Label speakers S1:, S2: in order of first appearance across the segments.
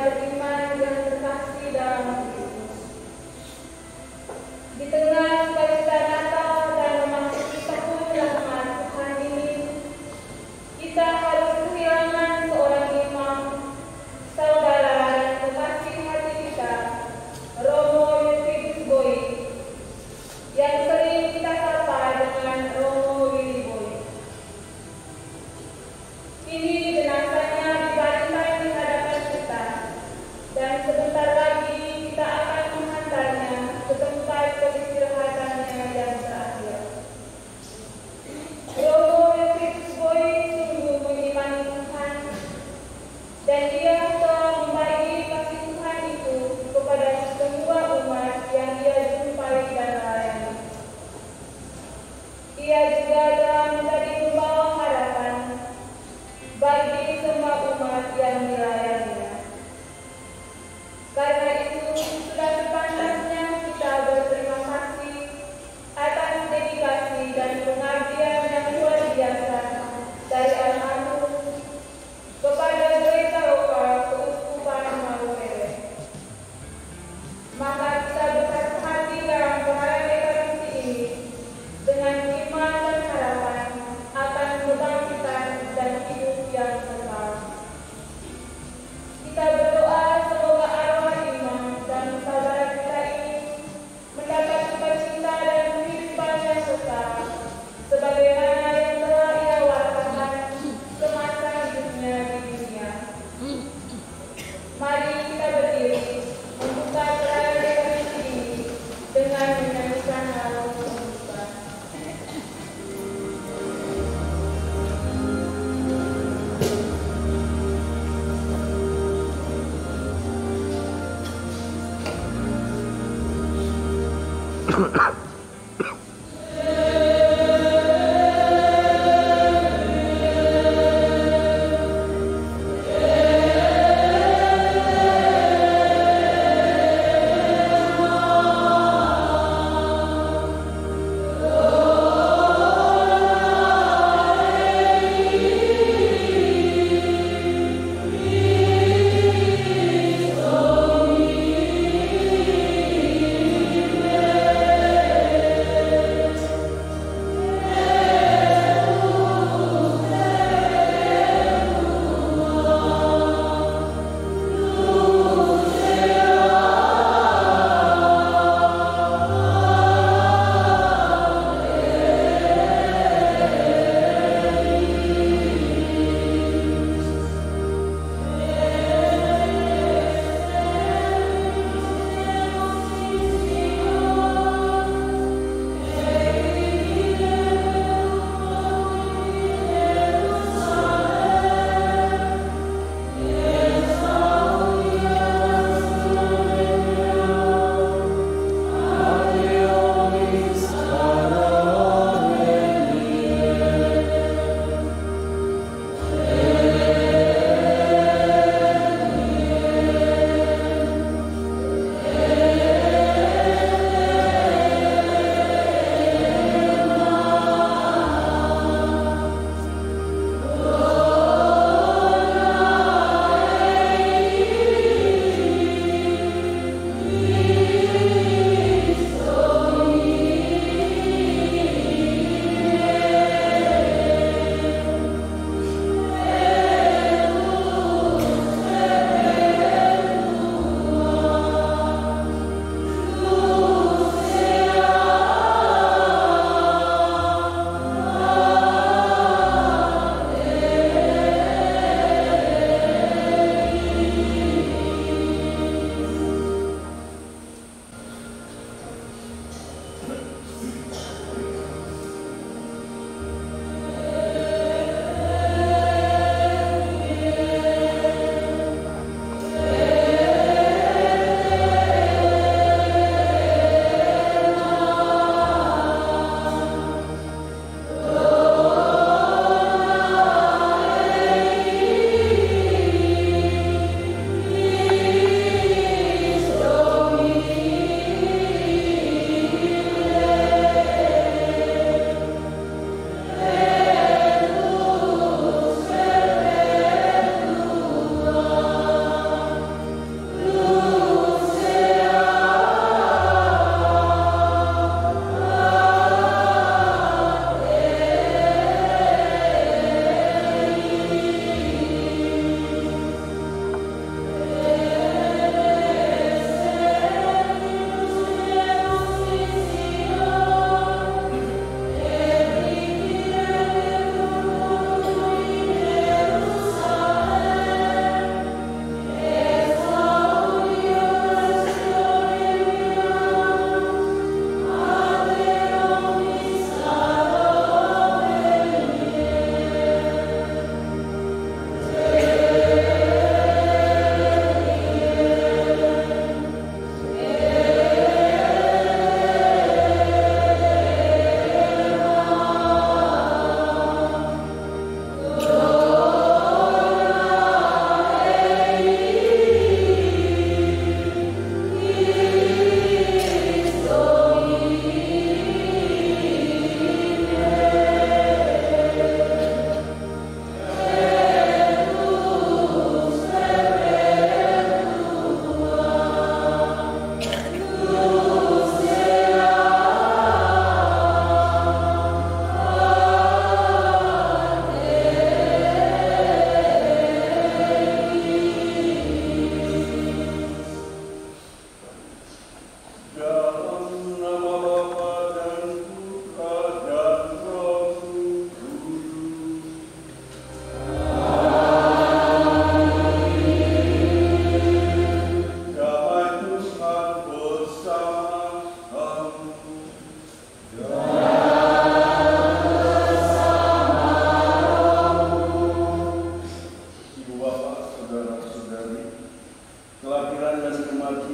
S1: beriman dan bersaksi dalam Kristus. Di tengah sukacita Natal dan memasuki tahun rahmat Tuhan ini, kita harus kehilangan seorang imam, saudara dan kekasih hati kita, Romo Eusebius Boy, yang sering kita sapa dengan Romo Willy Boy. Kini jenazahnya dibaringkan di hadapan kita, dan sebentar lagi kita akan menghantarnya ke tempat peristirahatannya yang terakhir. Romo Eusebius Boy sungguh mengimani Tuhan, dan dia telah membagi kasih Tuhan itu kepada semua umat yang dia jumpai dan layani. Ia juga telah menjadi pembawa harapan bagi semua umat yang dilayaninya. Karena itu, sudah sepantasnya kita berterima kasih atas dedikasi dan pengabdian yang luar biasa dari almarhum kepada Gereja Lokal Keuskupan Maluku. Maka kita bersatu hati dalam pengajian Ekaristi ini dengan iman dan harapan akan kebangkitan dan hidup yang kekal. Kita berdoa semoga arwah imam dan saudara kita ini mendapat sukacita dan kehidupan yang kekal, sebagaimana yang telah ia wartakan semasa hidupnya di dunia. Mari kita berdiri membuka perayaan Ekaristi ini dengan menyanyikan lagu pembukaan.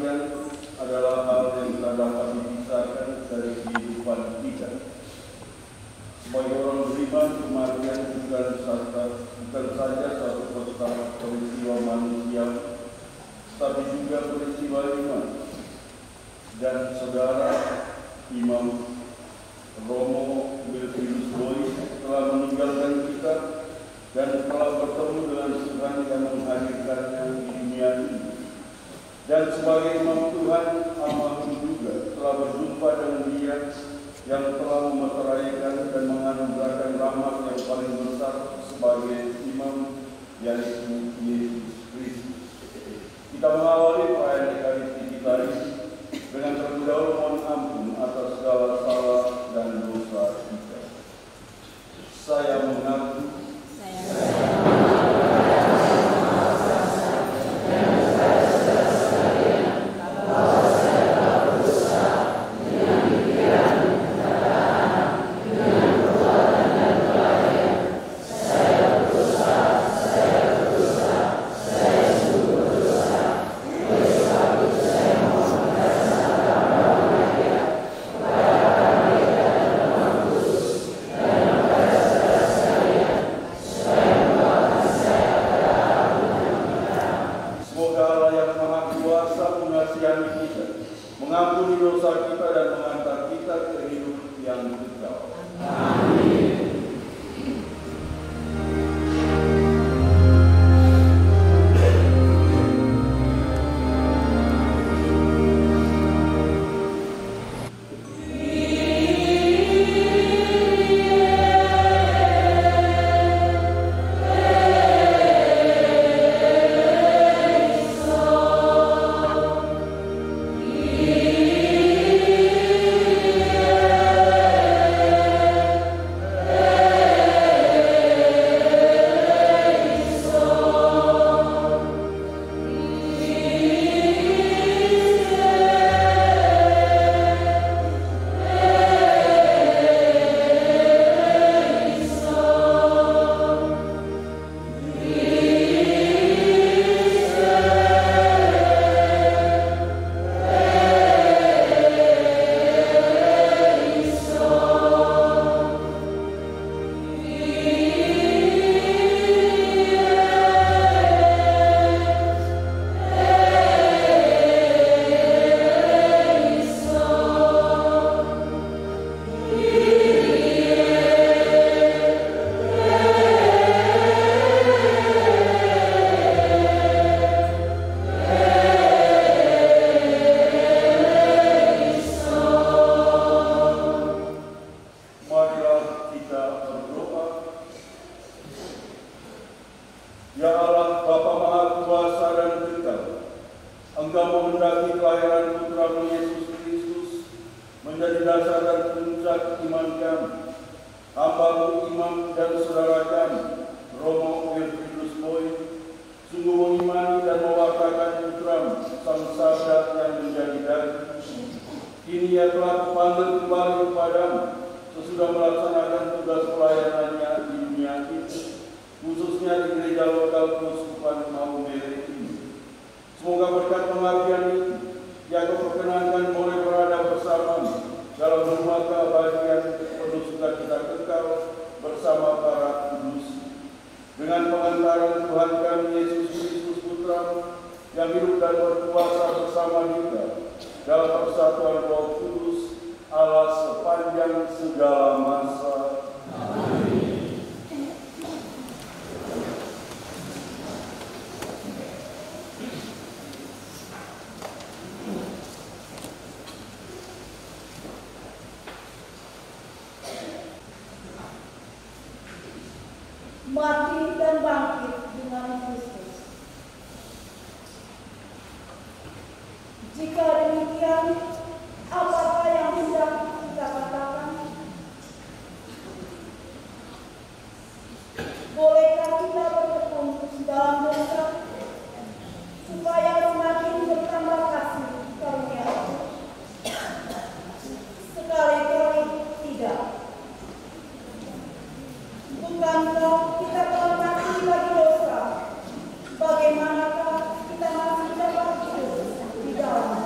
S2: kematian adalah hal yang tak dapat dipisahkan dari kehidupan kita. Sebagai orang beriman, kematian bukan saja satu peristiwa manusia, tapi juga peristiwa iman. Dan saudara Imam Romo Wilfridus Boy telah meninggalkan kita dan telah bertemu dengan Tuhan yang menghadirkannya di dunia ini. Dan sebagai imam Tuhan, almarhum juga telah berjumpa dengan Dia yang telah memeteraikan dan menganugerahkan rahmat yang paling besar sebagai imam, yaitu Yesus Kristus. Kita mengawali perayaan Ekaristi kita ini dengan terlebih dahulu mohon ampun atas segala salah dan dosa kita. Saya mengaku mengampuni dosa kita dan mengantar kita ke hidup yang kekal. Amin.
S3: Mati dan bangkit dengan Kristus. Jika demikian, apakah yang hendak kita katakan? Bolehkah kita bertekun dalam dosa supaya semakin bertambah kasih karunia Allah? Sekali-kali tidak. Bukankah kita telah mati bagi dosa? Bagaimanakah kita masih dapat hidup di dalam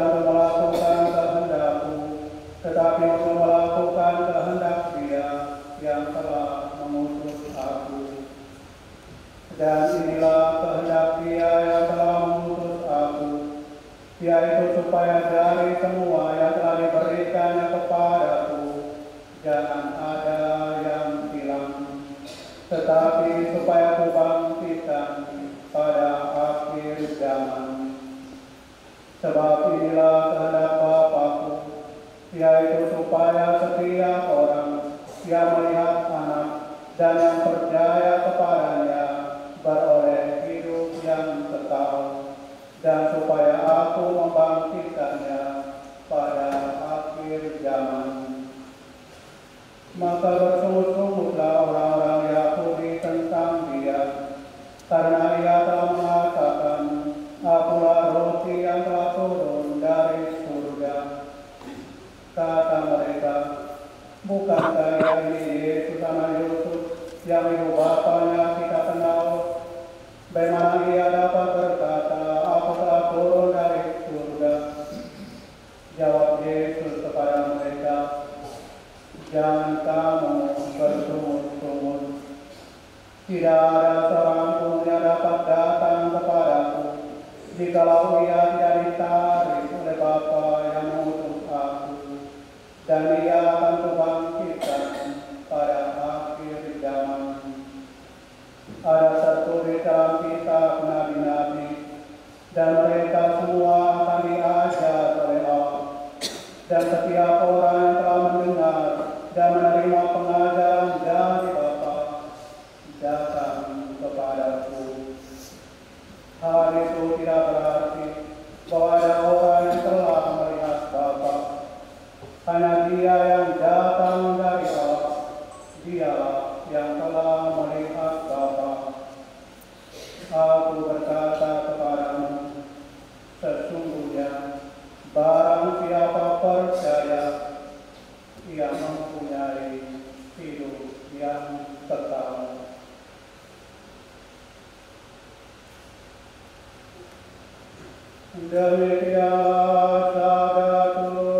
S4: untuk melakukan kehendak-Mu, tetapi untuk melakukan kehendak Dia yang telah mengutus aku. Dan inilah kehendak Dia yang telah mengutus aku, yaitu supaya dari semua yang telah diberikannya kepadaku, jangan ada yang hilang, tetapi supaya aku bangkitkan pada akhir zaman. Sebab inilah kehendak Bapa-Ku, yaitu supaya setiap orang yang melihat Anak dan yang percaya kepadanya beroleh hidup yang kekal, dan supaya aku membangkitkannya pada akhir zaman. Maka bersungut-sungutlah orang-orang Yahudi tentang Dia, karena Ia telah mengatakan, Akulah roti yang telah turun dari surga. Kata mereka, bukankah Ia ini Yesus anak Yusuf yang ibu bapanya kita kenal? Bagaimana Ia dapat berkata, Aku telah turun dari surga? Jawab Yesus kepada mereka, jangan kamu bersungut-sungut. Tidak ada seorang pun yang dapat datang kepadaku jikalau ia tidak ditarik oleh Bapa yang mengutus aku, dan Ia akan kubangkitkan pada akhir zaman. Ada tertulis dalam kitab nabi-nabi, dan mereka semua akan diajar oleh Allah. Dan setiap orang yang telah mendengar dan menerima pengajaran dari Bapa datang kepadaku. Hal itu tidak berarti bahwa ada orang yang telah melihat Bapa. Hanya Dia yang datang dari Allah, Dialah yang telah melihat Bapa. Aku berkata kepadamu, sesungguhnya barang siapa percaya, ia mempunyai hidup yang kekal. Demikianlah sabda Tuhan.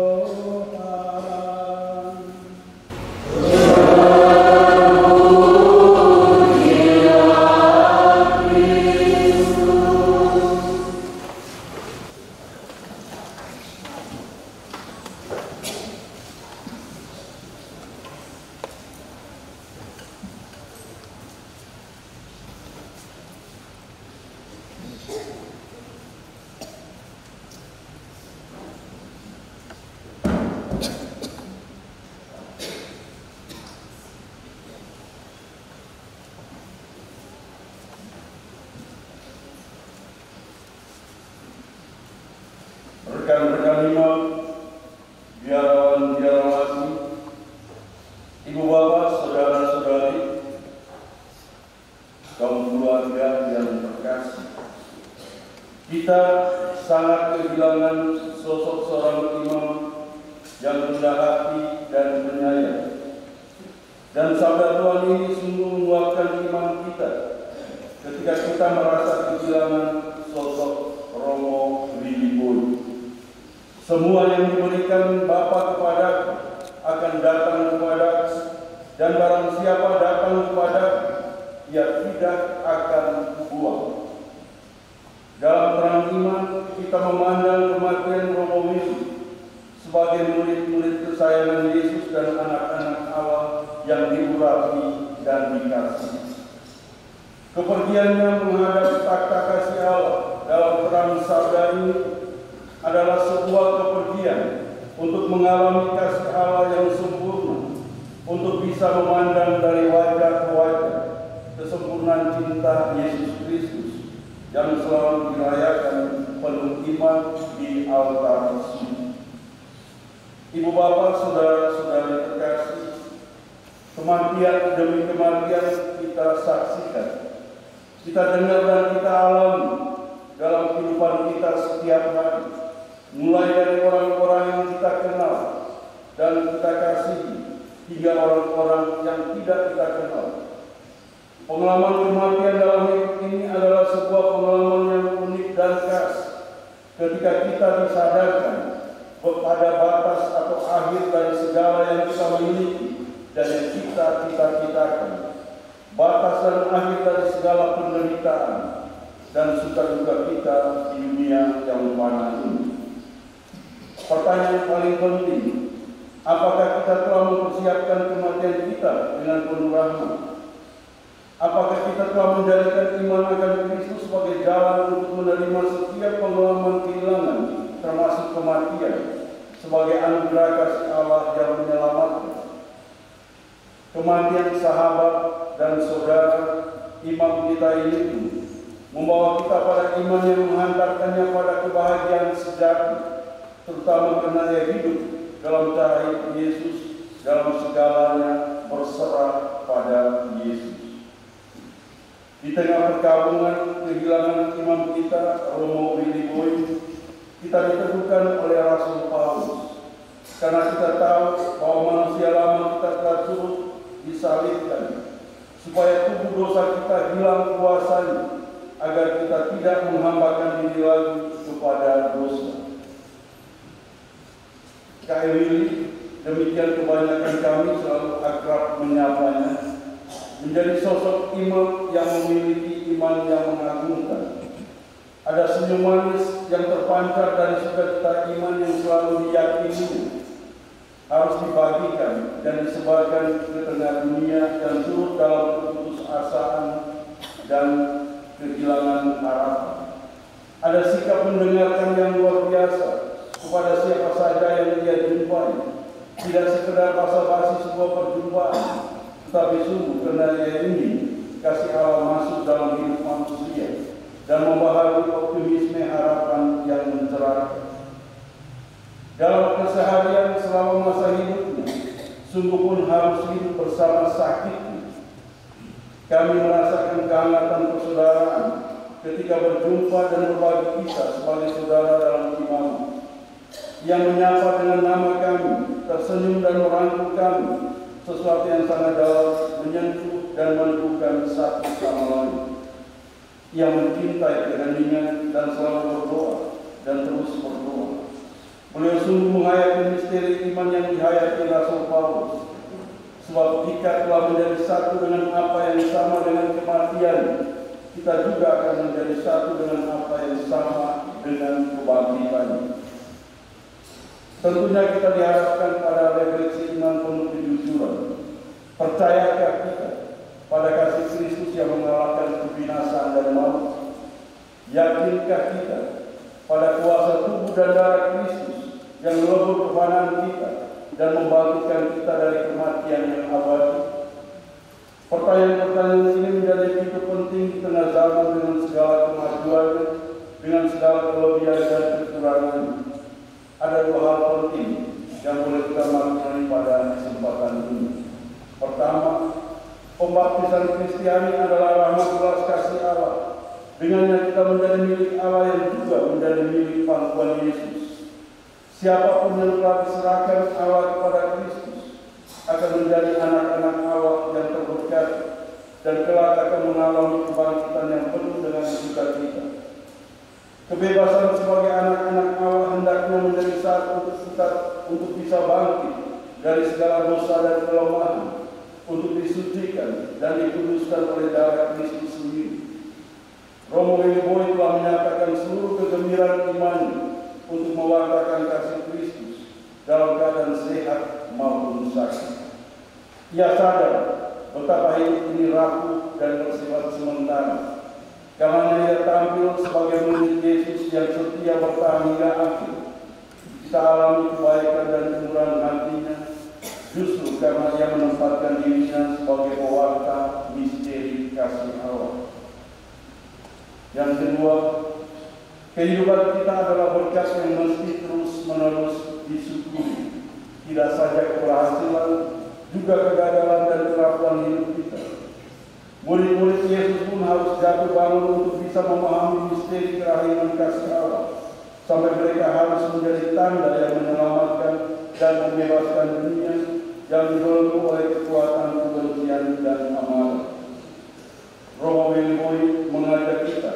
S2: Rekan-rekan imam, biarawan-biarawati, ibu bapak, saudara-saudari, kaum keluarga yang terkasih, kita sangat kehilangan sosok seorang imam yang rendah hati dan penyayang. Dan sabda Tuhan ini sungguh menguatkan iman kita ketika kita merasa kehilangan sosok Romo Liliboy. Semua yang diberikan Bapa kepadaku akan datang kepadaku, dan barang siapa datang kepadaku, ia tidak akan kubuang. Dalam terang iman, kita memandang kematian Romo Lili sebagai murid-murid kesayangan Yesus dan anak-anak Allah yang diurapi dan dikasihi. Kepergiannya menghadap takhta kasih Allah dalam terang sabda ini adalah sebuah kepergian untuk mengalami kasih Allah yang sempurna, untuk bisa memandang dari wajah ke wajah kesempurnaan cinta Yesus Kristus yang selalu dirayakan penuh iman di altar suci. Ibu bapak, saudara-saudari terkasih, kematian demi kematian kita saksikan, kita dengar dan kita alami dalam kehidupan kita setiap hari, mulai dari orang-orang yang kita kenal dan kita kasihi, hingga orang-orang yang tidak kita kenal. Pengalaman kematian dalam hidup ini adalah sebuah pengalaman yang unik dan khas, ketika kita disadarkan pada batas atau akhir dari segala yang kita miliki dan yang kita cita-citakan, batas dan akhir dari segala penderitaan dan suka-duka kita di dunia yang fana ini. Pertanyaan paling penting, apakah kita telah mempersiapkan kematian kita dengan penuh rahmat? Apakah kita telah menjadikan iman akan Kristus sebagai jalan untuk menerima setiap pengalaman kehilangan, termasuk kematian, sebagai anugerah kasih Allah yang menyelamatkan? Kematian sahabat dan saudara imam kita ini membawa kita pada iman yang menghantarkannya pada kebahagiaan sejati, terutama karena ia hidup dalam cara Yesus, dalam segalanya berserah pada Yesus. Di tengah perkabungan kehilangan imam kita, Romo Willy Boy, kita diteguhkan oleh Rasul Paulus. Karena kita tahu bahwa manusia lama kita telah turut disalibkan, supaya tubuh dosa kita hilang kuasanya, agar kita tidak menghambakan diri lagi kepada dosa. K.E. Willy, demikian kebanyakan kami selalu akrab menyapanya, menjadi sosok imam yang memiliki iman yang mengagumkan. Ada senyum manis yang terpancar dari sukacita iman yang selalu diyakini harus dibagikan dan disebarkan ke tengah dunia yang turut dalam keputusasaan dan kehilangan harapan. Ada sikap mendengarkan yang luar biasa kepada siapa saja yang dia jumpai, tidak sekedar basa-basi sebuah perjumpaan, tetapi sungguh karena ia ingin kasih Allah masuk dalam hidup manusia dan membaharui optimisme harapan yang mencerahkan. Dalam keseharian selama masa hidupnya, sungguh pun harus hidup bersama sakitnya. Kami merasakan kehangatan persaudaraan ketika berjumpa dan berbagi kisah sebagai saudara dalam iman. Yang menyapa dengan nama kami, tersenyum dan merangkul kami, sesuatu yang sangat dalam, menyentuh dan meneguhkan satu sama lain. Ia mencintai keheningan dan selalu berdoa dan terus berdoa. Beliau sungguh menghayati misteri iman yang dihayati Rasul Paulus. Sebab jika telah menjadi satu dengan apa yang sama dengan kematian, kita juga akan menjadi satu dengan apa yang sama dengan kebangkitan. Tentunya kita diharapkan pada refleksi iman penuh kejujuran. Percayakah kita pada kasih Kristus yang mengalahkan kebinasaan dan maut? Yakinkah kita pada kuasa tubuh dan darah Kristus yang melebur kefanaan kita dan membangkitkan kita dari kematian yang abadi? Pertanyaan-pertanyaan ini menjadi begitu penting di tengah zaman dengan segala kemajuannya, dengan segala kelebihan dan kekurangannya. Ada dua hal penting yang boleh kita maknai pada kesempatan ini. Pertama, pembaptisan Kristiani adalah rahmat belas kasih Allah. Dengannya kita menjadi milik Allah yang juga menjadi milik pangkuan Yesus. Siapapun yang telah diserahkan Allah kepada Kristus akan menjadi anak-anak Allah yang terberkati dan kelak akan mengalami kebangkitan yang penuh dengan sukacita. Kebebasan sebagai anak-anak Allah hendaknya menjadi satu untuk bisa bangkit dari segala dosa dan kelemahan, untuk disucikan dan dikuduskan oleh darah Kristus sendiri. Romo Willy Boy telah menyatakan seluruh kegembiraan imannya untuk mewartakan kasih Kristus dalam keadaan sehat maupun sakit. Ia sadar betapa hidup ini rapuh dan bersifat sementara. Karena ia tampil sebagai murid Yesus yang setia bertahan hingga akhir. Kita alami kebaikan dan kemurahan hatinya justru karena ia menempatkan dirinya sebagai pewarta misteri kasih Allah. Yang kedua, kehidupan kita adalah berkat yang mesti terus-menerus disyukuri. Tidak saja keberhasilan, juga kegagalan dan kerapuan hidup kita. Murid-murid Yesus pun harus jatuh bangun untuk bisa memahami misteri kerahiman kasih Allah, sampai mereka harus menjadi tanda yang menyelamatkan dan membebaskan dunia yang dibelenggu oleh kekuatan kebencian dan amarah. Romo Willy Boy mengajak kita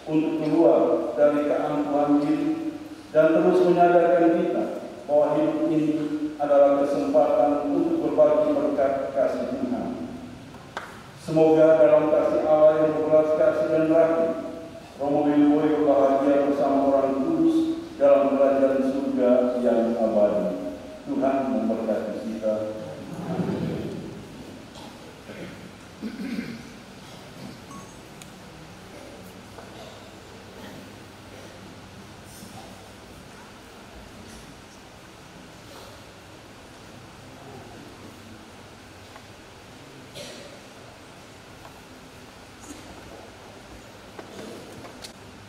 S2: untuk keluar dari keangkuhan diri dan terus menyadarkan kita bahwa hidup ini adalah kesempatan untuk berbagi berkat kasih Tuhan. Semoga dalam kasih Allah yang berbelas kasih dan rahmat, Romo Wilboy berbahagia bersama orang kudus dalam kerajaan surga yang abadi. Tuhan memberkati kita. Amin.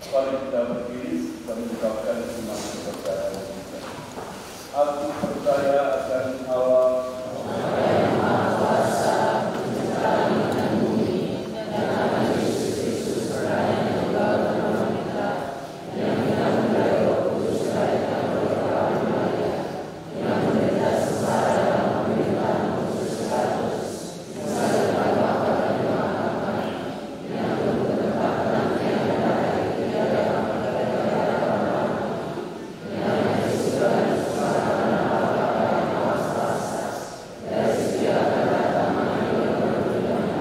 S2: Mari kita berdiri dan mengucapkan iman kepercayaan kita. Aku percaya akan Allah, yang Maha Kuasa, Pencipta langit dan bumi, dan akan Yesus Kristus, Putra-Nya yang tunggal bersama kita, yang dikandung dari Roh Kudus, dilahirkan oleh perawan Maria, yang menderita sengsara dalam pemerintahan Pontius Pilatus, disalibkan, wafat dan dimakamkan, yang turun ke tempat penantian dan hari ketiga dalam kemuliaan Allah, yang dari surga disuarakan nama Bapa yang Maha Kuasa, dari sisi akan datang mengambil perlindungan.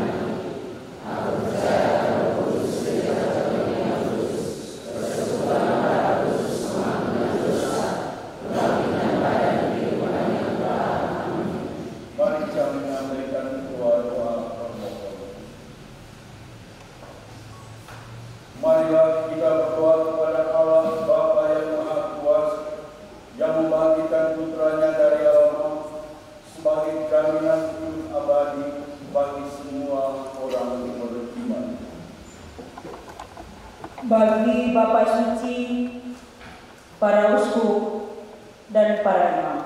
S2: Aku percaya Roh Kudus, Gereja Katolik yang kudus, persekutuan darah kudus, pengampunan dosa, kebangkitan badan kehidupan yang kekal. Amin. Mari kami menyampaikan doa-doa permohonan. Marilah kita berdoa kepada Allah Bapa yang Maha Kuasa, yang membangkitkan Putra-Nya dari alam maut sebagai jaminan hidup abadi bagi semua orang yang beriman.
S5: Bagi Bapak Suci, para uskup, dan para imam,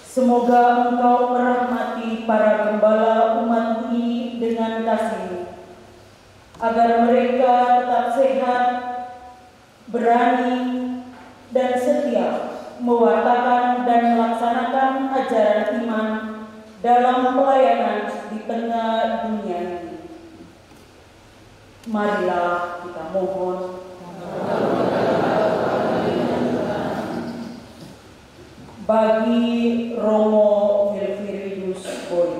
S5: semoga Engkau merahmati para gembala umat ini dengan kasih, agar mereka tetap sehat, berani, dan setia mewartakan dan melaksanakan ajaran iman dalam pelayanan di tengah dunia ini. Marilah kita mohon. Bagi Romo Wilfirius Boy,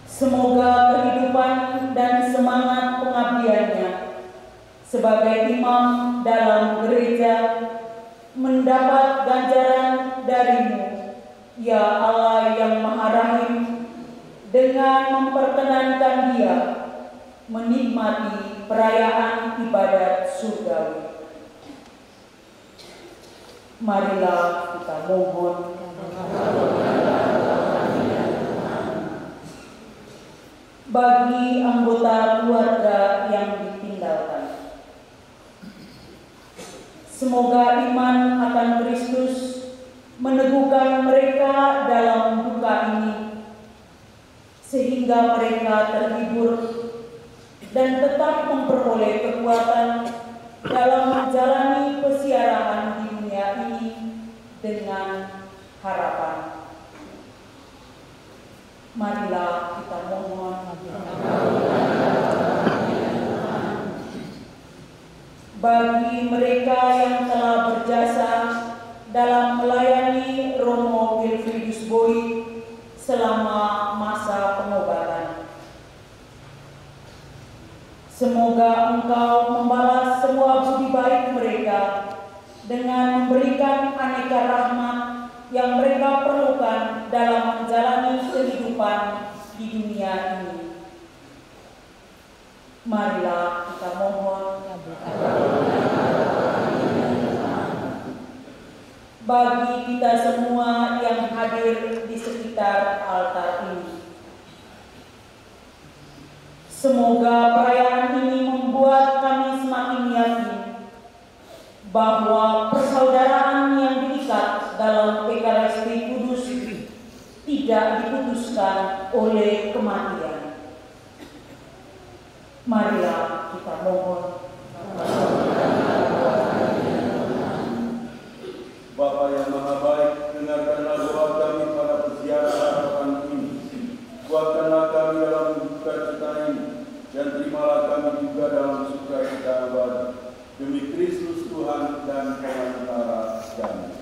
S5: semoga kehidupan dan semangat pengabdiannya sebagai imam dalam gereja mendapat ganjaran dari-Mu, ya Allah yang Maha Rahim, dengan memperkenankan dia menikmati perayaan ibadat surgawi. Marilah kita mohon. Bagi anggota keluarga yang ditinggalkan, semoga iman akan Kristus meneguhkan mereka dalam duka ini, sehingga mereka terhibur dan tetap memperoleh kekuatan dalam menjalani pesiarahan di dunia ini dengan harapan. Marilah kita mohon. Bagi mereka yang telah berjasa dalam melayani Romo Wilfirius Boy selama masa pengobatan, semoga Engkau membalas semua budi baik mereka dengan memberikan aneka rahmat yang mereka perlukan dalam menjalani kehidupan di dunia ini. Marilah kita mohon. Bagi kita semua yang hadir di sekitar altar ini, semoga perayaan ini membuat kami semakin yakin bahwa persaudaraan yang diikat dalam Ekaristi Kudus tidak diputuskan oleh kematian. Marilah kita mohon.
S2: Bapa yang Maha Baik, dengarkanlah doa kami pada persiapan harapan ini. Kuatkanlah kami dalam duka cita ini, Kristus Tuhan dan pengantara kami.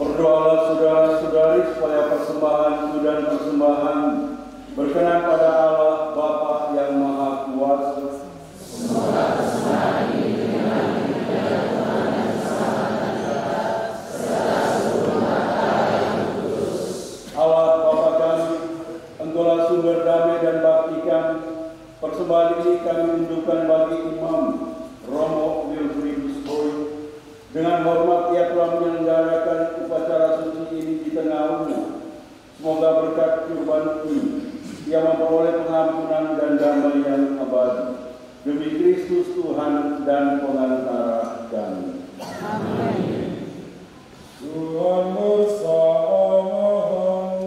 S2: Berdoalah saudara-saudari supaya persembahan dan persembahan berkenan pada Allah Bapa yang Maha Kuasa. Allah Bapa kami, Engkaulah sumber damai dan bakti kami. Persembahan ini kami untukkan bagi Imam Romo Wilfridus Boy. Dengan hormat ia telah menyelenggarakan upacara suci ini di tengah umat. Semoga berkat kurban ini ia memperoleh pengampunan dan damai yang abadi. Demi Kristus Tuhan dan pengantara kami.
S6: Amin. Tuhan bersamamu.
S3: Amin.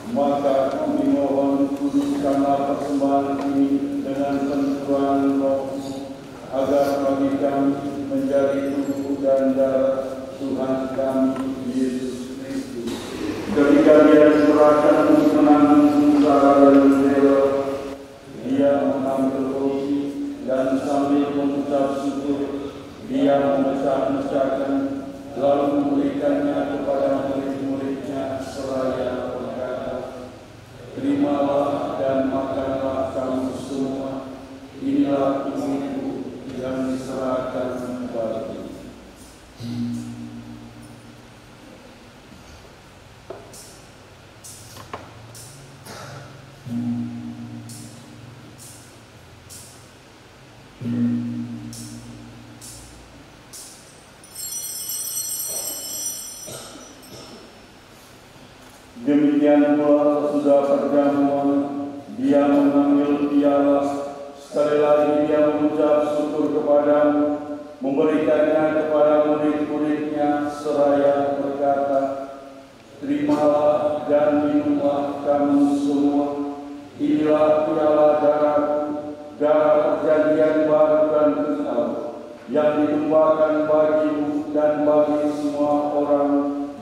S2: Maka kami mohon kuduskanlah persembahan ini dengan pencurahan Roh, agar bagi kami menjadi tubuh dan darah Tuhan kami Yesus Kristus. Ketika Dia diserahkan untuk menanggung sengsara dan rela, Dia mengambil roti dan sambil mengucap syukur, Dia memecah-mecahkan, lalu memberikannya kepada murid-muridnya seraya berkata, "Terimalah dan makanlah kamu semua, inilah tubuhku yang diserahkan bagi." Demikian pula sesudah perjamuan, Dia mengambil piala, sekali lagi Dia mengucap syukur kepadamu, memberikannya kepada murid-muridnya seraya berkata, "Terimalah dan minumlah kamu semua, inilah piala darahku, darah perjanjian baru dan kekal, yang ditumpahkan bagimu dan bagi semua orang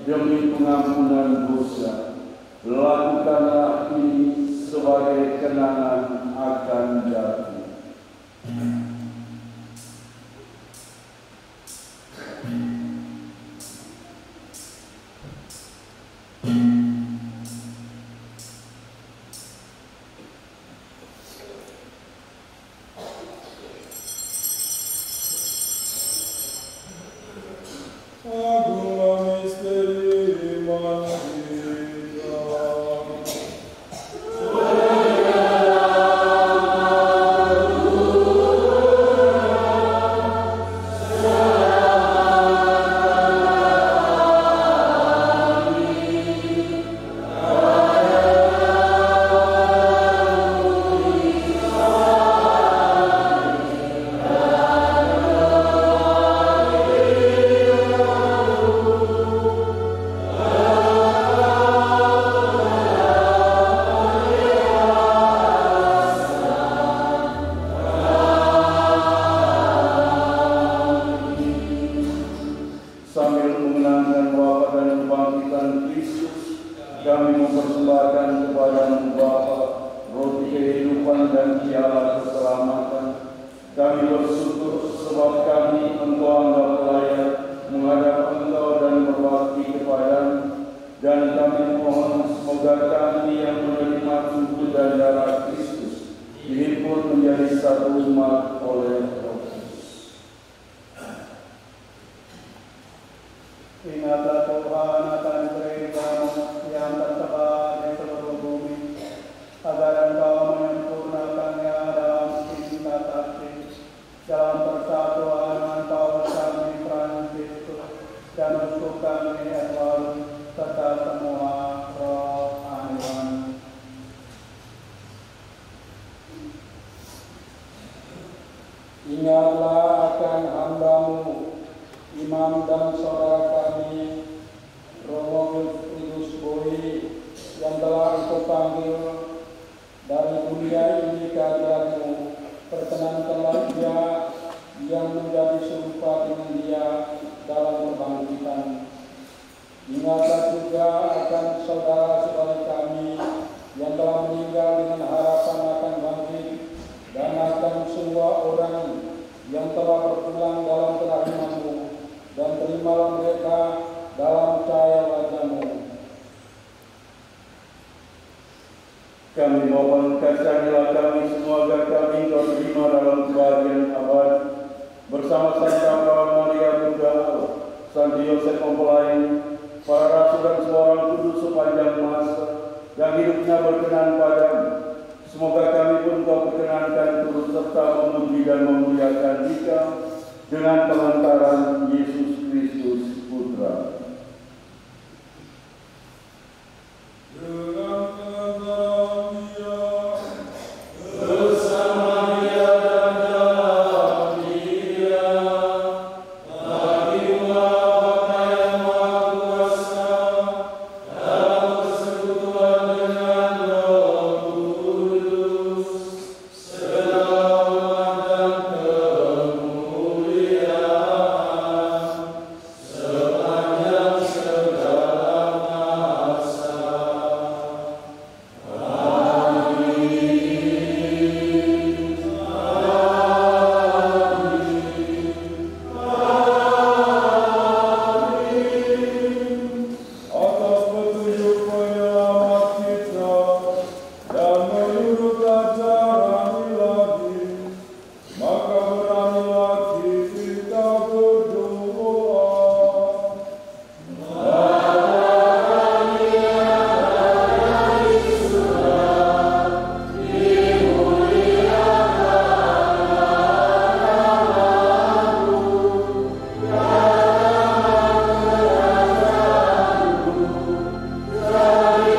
S2: demi pengampunan dosa. Lakukanlah ini sebagai kenangan akan Aku."
S4: Ingatlah Tuhan akan gereja-Mu yang tersebar di seluruh bumi, agar Engkau menyempurnakannya dalam cinta kasih, dalam persatuan dengan Paus kami Fransiskus dan uskup kami Edward, serta semua rohaniwan.
S6: Ingatlah akan hamba-Mu, Imam dan saudara kami, Romo Wilfridus Boy, yang telah Engkau panggil dari dunia ini ke hadirat-Mu. Perkenankanlah dia yang menjadi serupa dengan dia dalam kebangkitan. Ingatlah juga akan saudara-saudara kami yang telah meninggal dengan harapan akan bangkit, dan akan semua orang yang telah berpulang dalam kerahiman-Mu, dan terimalah mereka dalam cahaya wajah-Mu.
S2: Kami mohon kasianilah kami semua agar kami Kau terima dalam kebahagiaan abadi bersama Santa Maria Bunda Allah, Santo Yosef Mempelai, para rasul dan semua orang kudus sepanjang masa yang hidupnya berkenan padamu. Semoga kami pun Kau perkenankan turut serta memuji dan memuliakan Dikau dengan pengantaran Yesus Kristus Putra.
S6: Dengan
S1: Amen.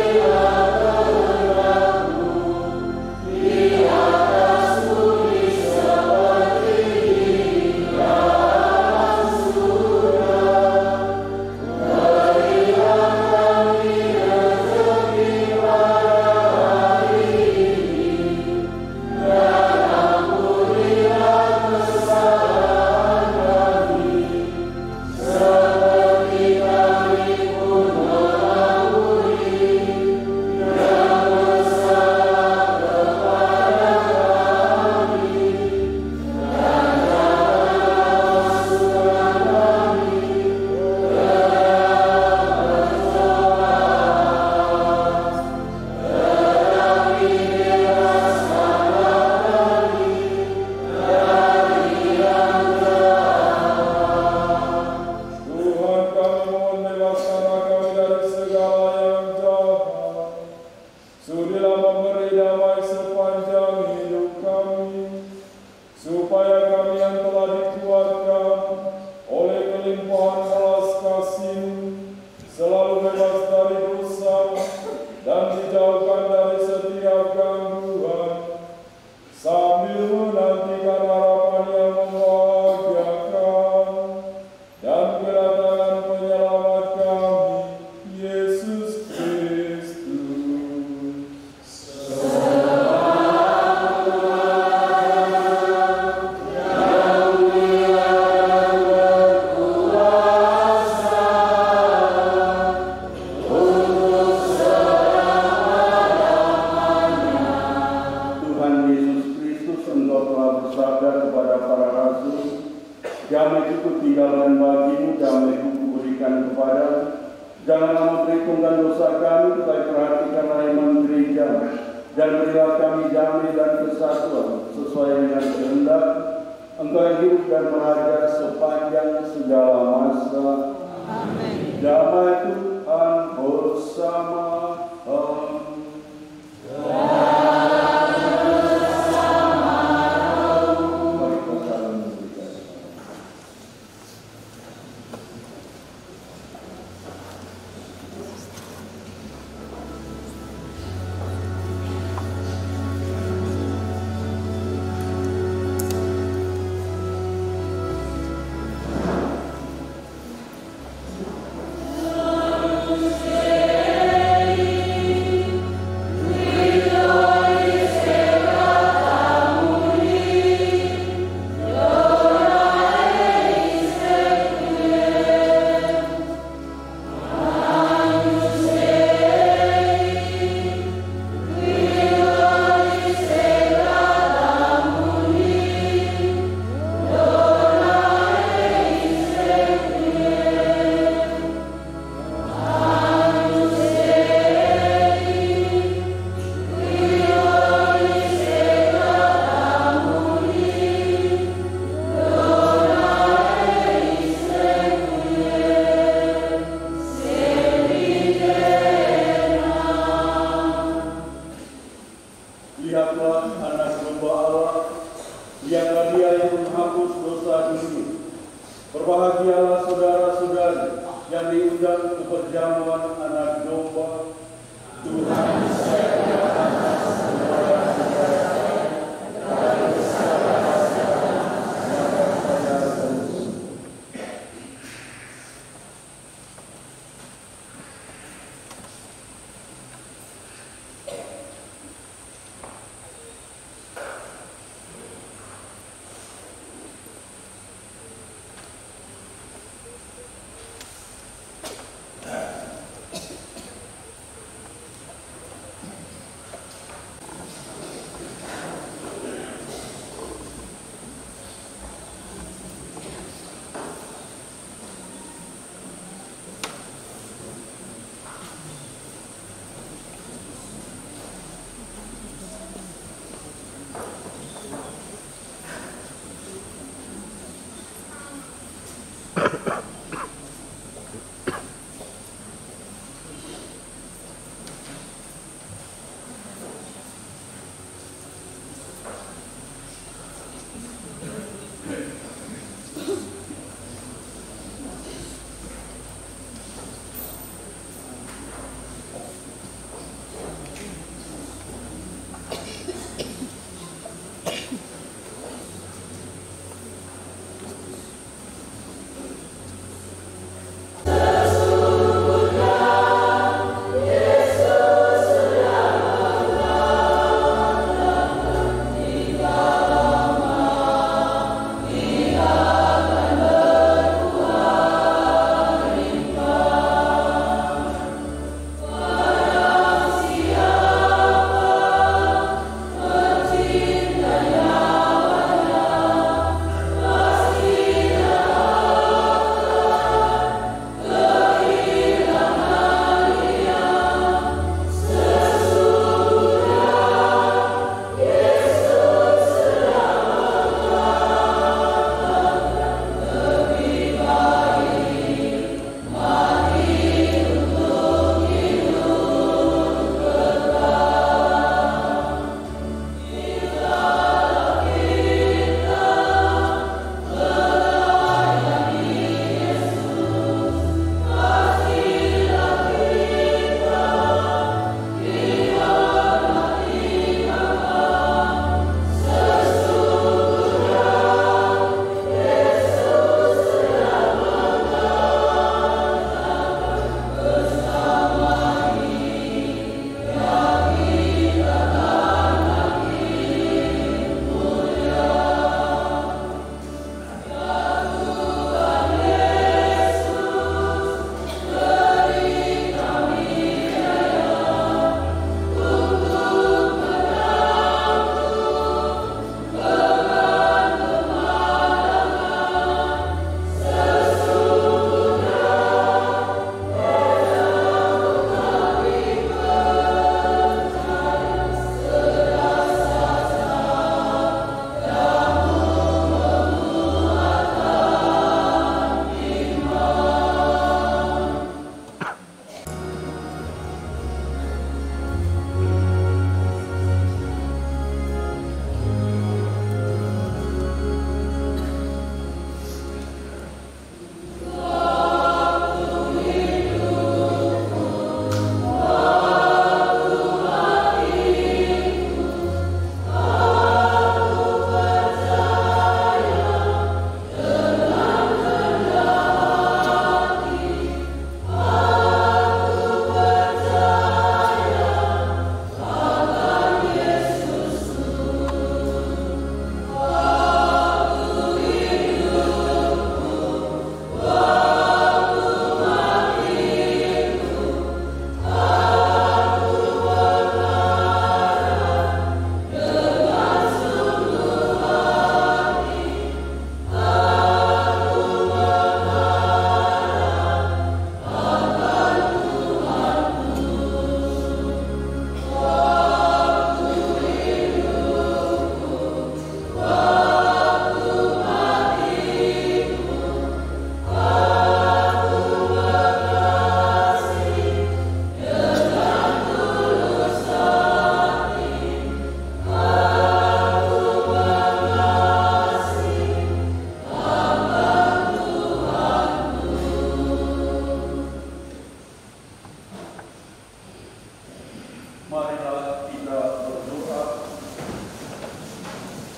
S2: Marilah kita berdoa.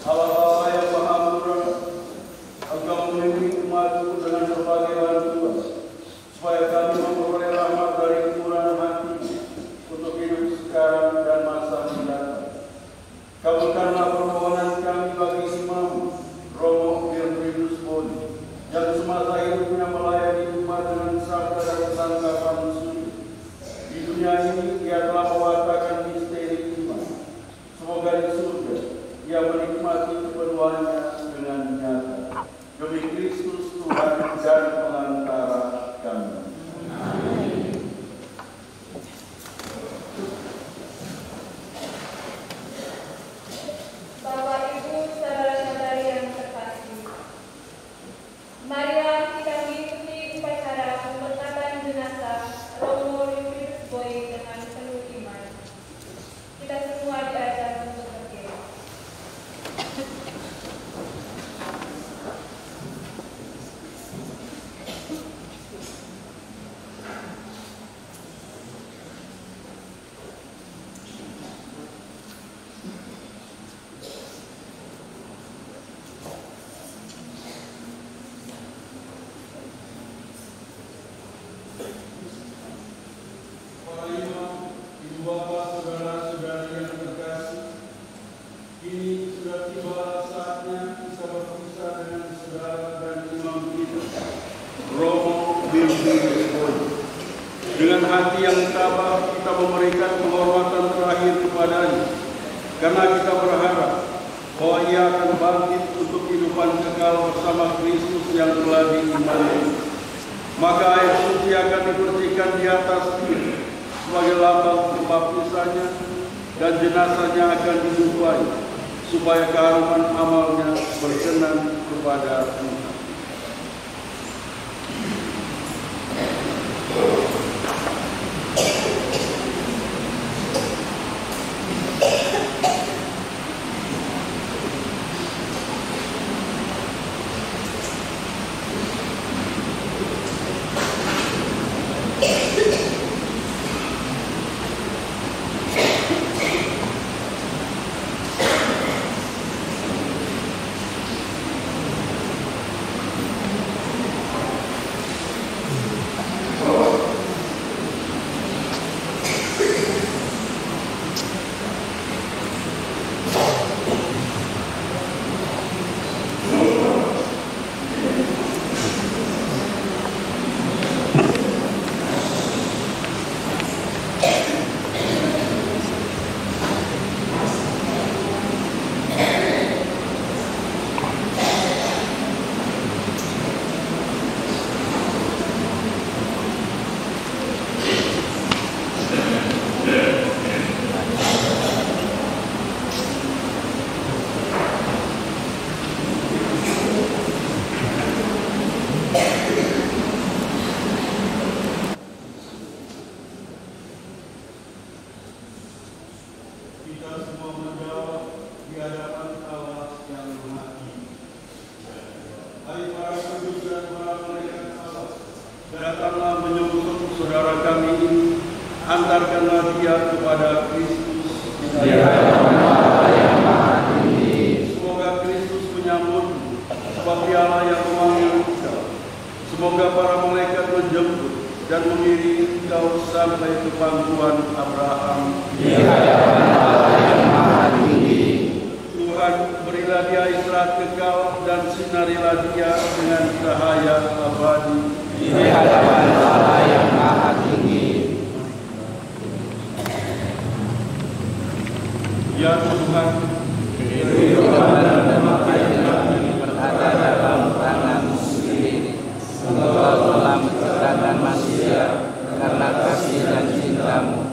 S2: Allah yang Maha Murah, Engkau melindungi umat-Mu dengan berbagai bantuan, supaya kami memperoleh rahmat dari kemurahan hati untuk hidup sekarang dan masa mendatang. Kabulkanlah permohonan kami bagi Imam Romo Wilfridus Boy, yang semasa hidupnya melayani umat dengan sabda dan kesangkapan suri. Di dunia ini ia telah mewartakan misteri iman. Semoga di surga ia menikmati keperluannya dengan nyata. Demi Kristus Tuhan dan pengantara kami.
S1: Bapak, Ibu, saudara-saudari yang terkasih, marilah kita mengikuti upacara pemberkatan jenazah Romo Wilfridus Boy dengan penuh iman. Kita semua diajak untuk berdiri.
S2: Para imam, ibu bapak, saudara-saudari yang terkasih, kini sudah tiba saatnya kita berpisah dengan saudara dan imam kita, Romo Wilfridus Boy. Dengan hati yang tabah kita memberikan penghormatan terakhir kepadanya, karena kita berharap bahwa ia akan bangkit untuk kehidupan kekal bersama Kristus yang telah diimani. Maka air suci akan dibersihkan di atas dia sebagai lambang pembaptisannya, dan jenazahnya akan dijumpai supaya keharuman amalnya berkenan kepada Tuhan. Kita semua menjawab di hadapan Allah yang Maha Tinggi. Hai para kudus dan para malaikat Allah, datanglah menyusul saudara kami ini, antarkanlah dia kepada Kristus di hadapan Allah yang Maha Tinggi. Semoga Kristus menyambut seperti Allah yang memanggil engkau. Semoga para malaikat menjemput dan mengiringi engkau sampai ke pangkuan Abraham di hadapan Allah yang Maha Tinggi. Tuhan, berilah dia istirahat kekal dan sinarilah dia dengan cahaya abadi di hadapan Allah yang Maha Tinggi. Ya Tuhan, beri kekuatan dan kami berada dalam tangan-Mu sendiri. Engkau telah menciptakan manusia karena kasih dan cinta-Mu.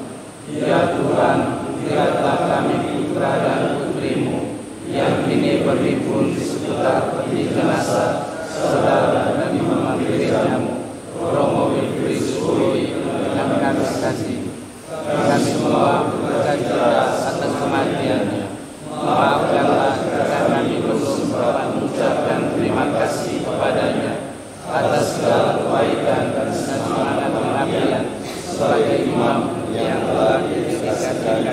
S2: Ya Tuhan, lihatlah kami putra dan putri-Mu yang kini berhimpun di sekitar peti jenazah saudara dan imam gereja-Mu, Romo Wilfridus Boy, yang kami kasih. Kami semua berduka cita atas kematiannya. Maafkanlah jika kami belum sempat mengucapkan terima kasih kepadanya atas segala kebaikan dan semangat pengabdian sebagai imam yang telah didedikasikan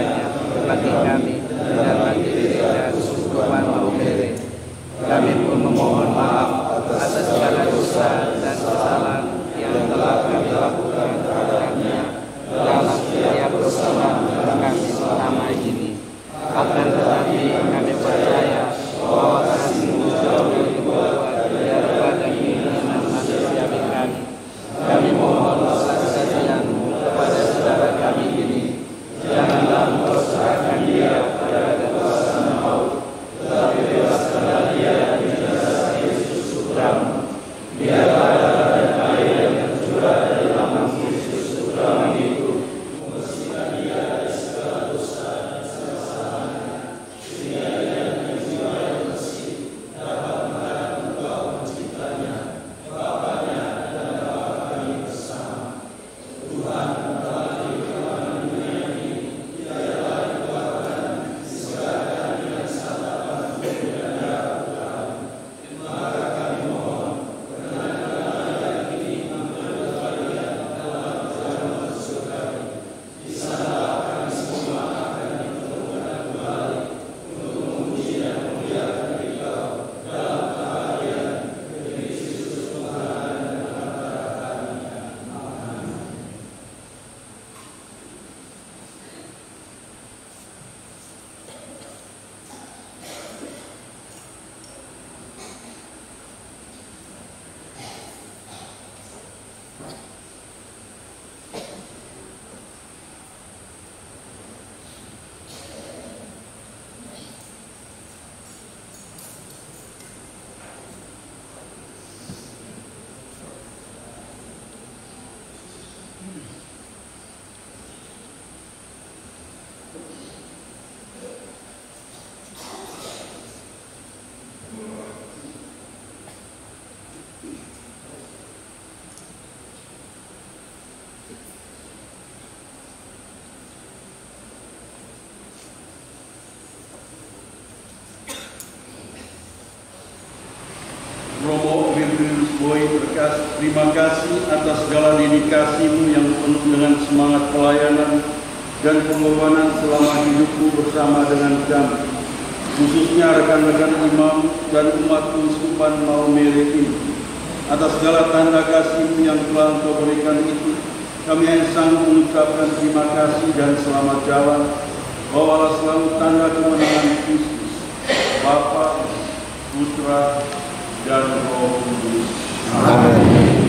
S2: terima kasih atas segala dedikasimu yang penuh dengan semangat pelayanan dan pengorbanan selama hidupmu bersama dengan kami, khususnya rekan-rekan imam dan umat Uskupan Maumere ini. Atas segala tanda kasih-Mu yang telah Engkau berikan itu, kami hanya sanggup mengucapkan terima kasih dan selamat jalan. Bawalah selalu tanda kemenangan Kristus, Bapa, Putra, dan Roh Kudus. Amin.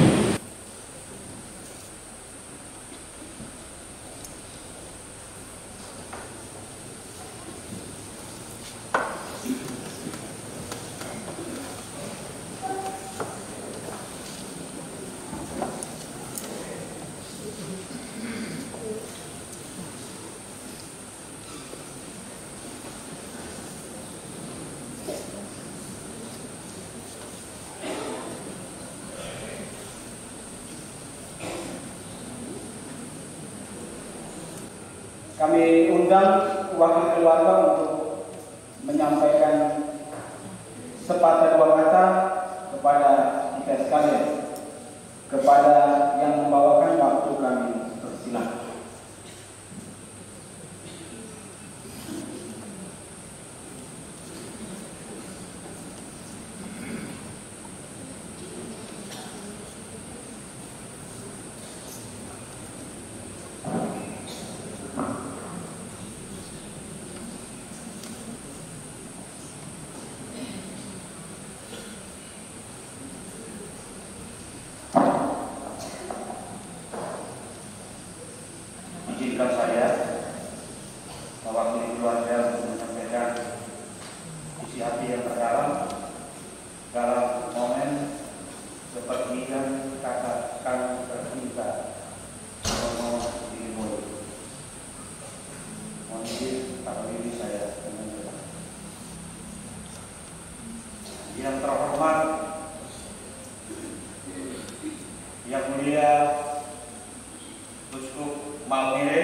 S4: Kami undang wakil keluarga untuk menyampaikan sepatah dua kata kepada kita sekalian, kepada yang membawakan waktu kami persilakan. Izinkan saya mewakili keluarga untuk menyampaikan isi hati yang terdalam dalam momen sepertiga katakan tercinta Romo Wilboy. Mohon izin tak diri saya dengan jelas. Yang terhormat, yang mulia Uskup Maumere,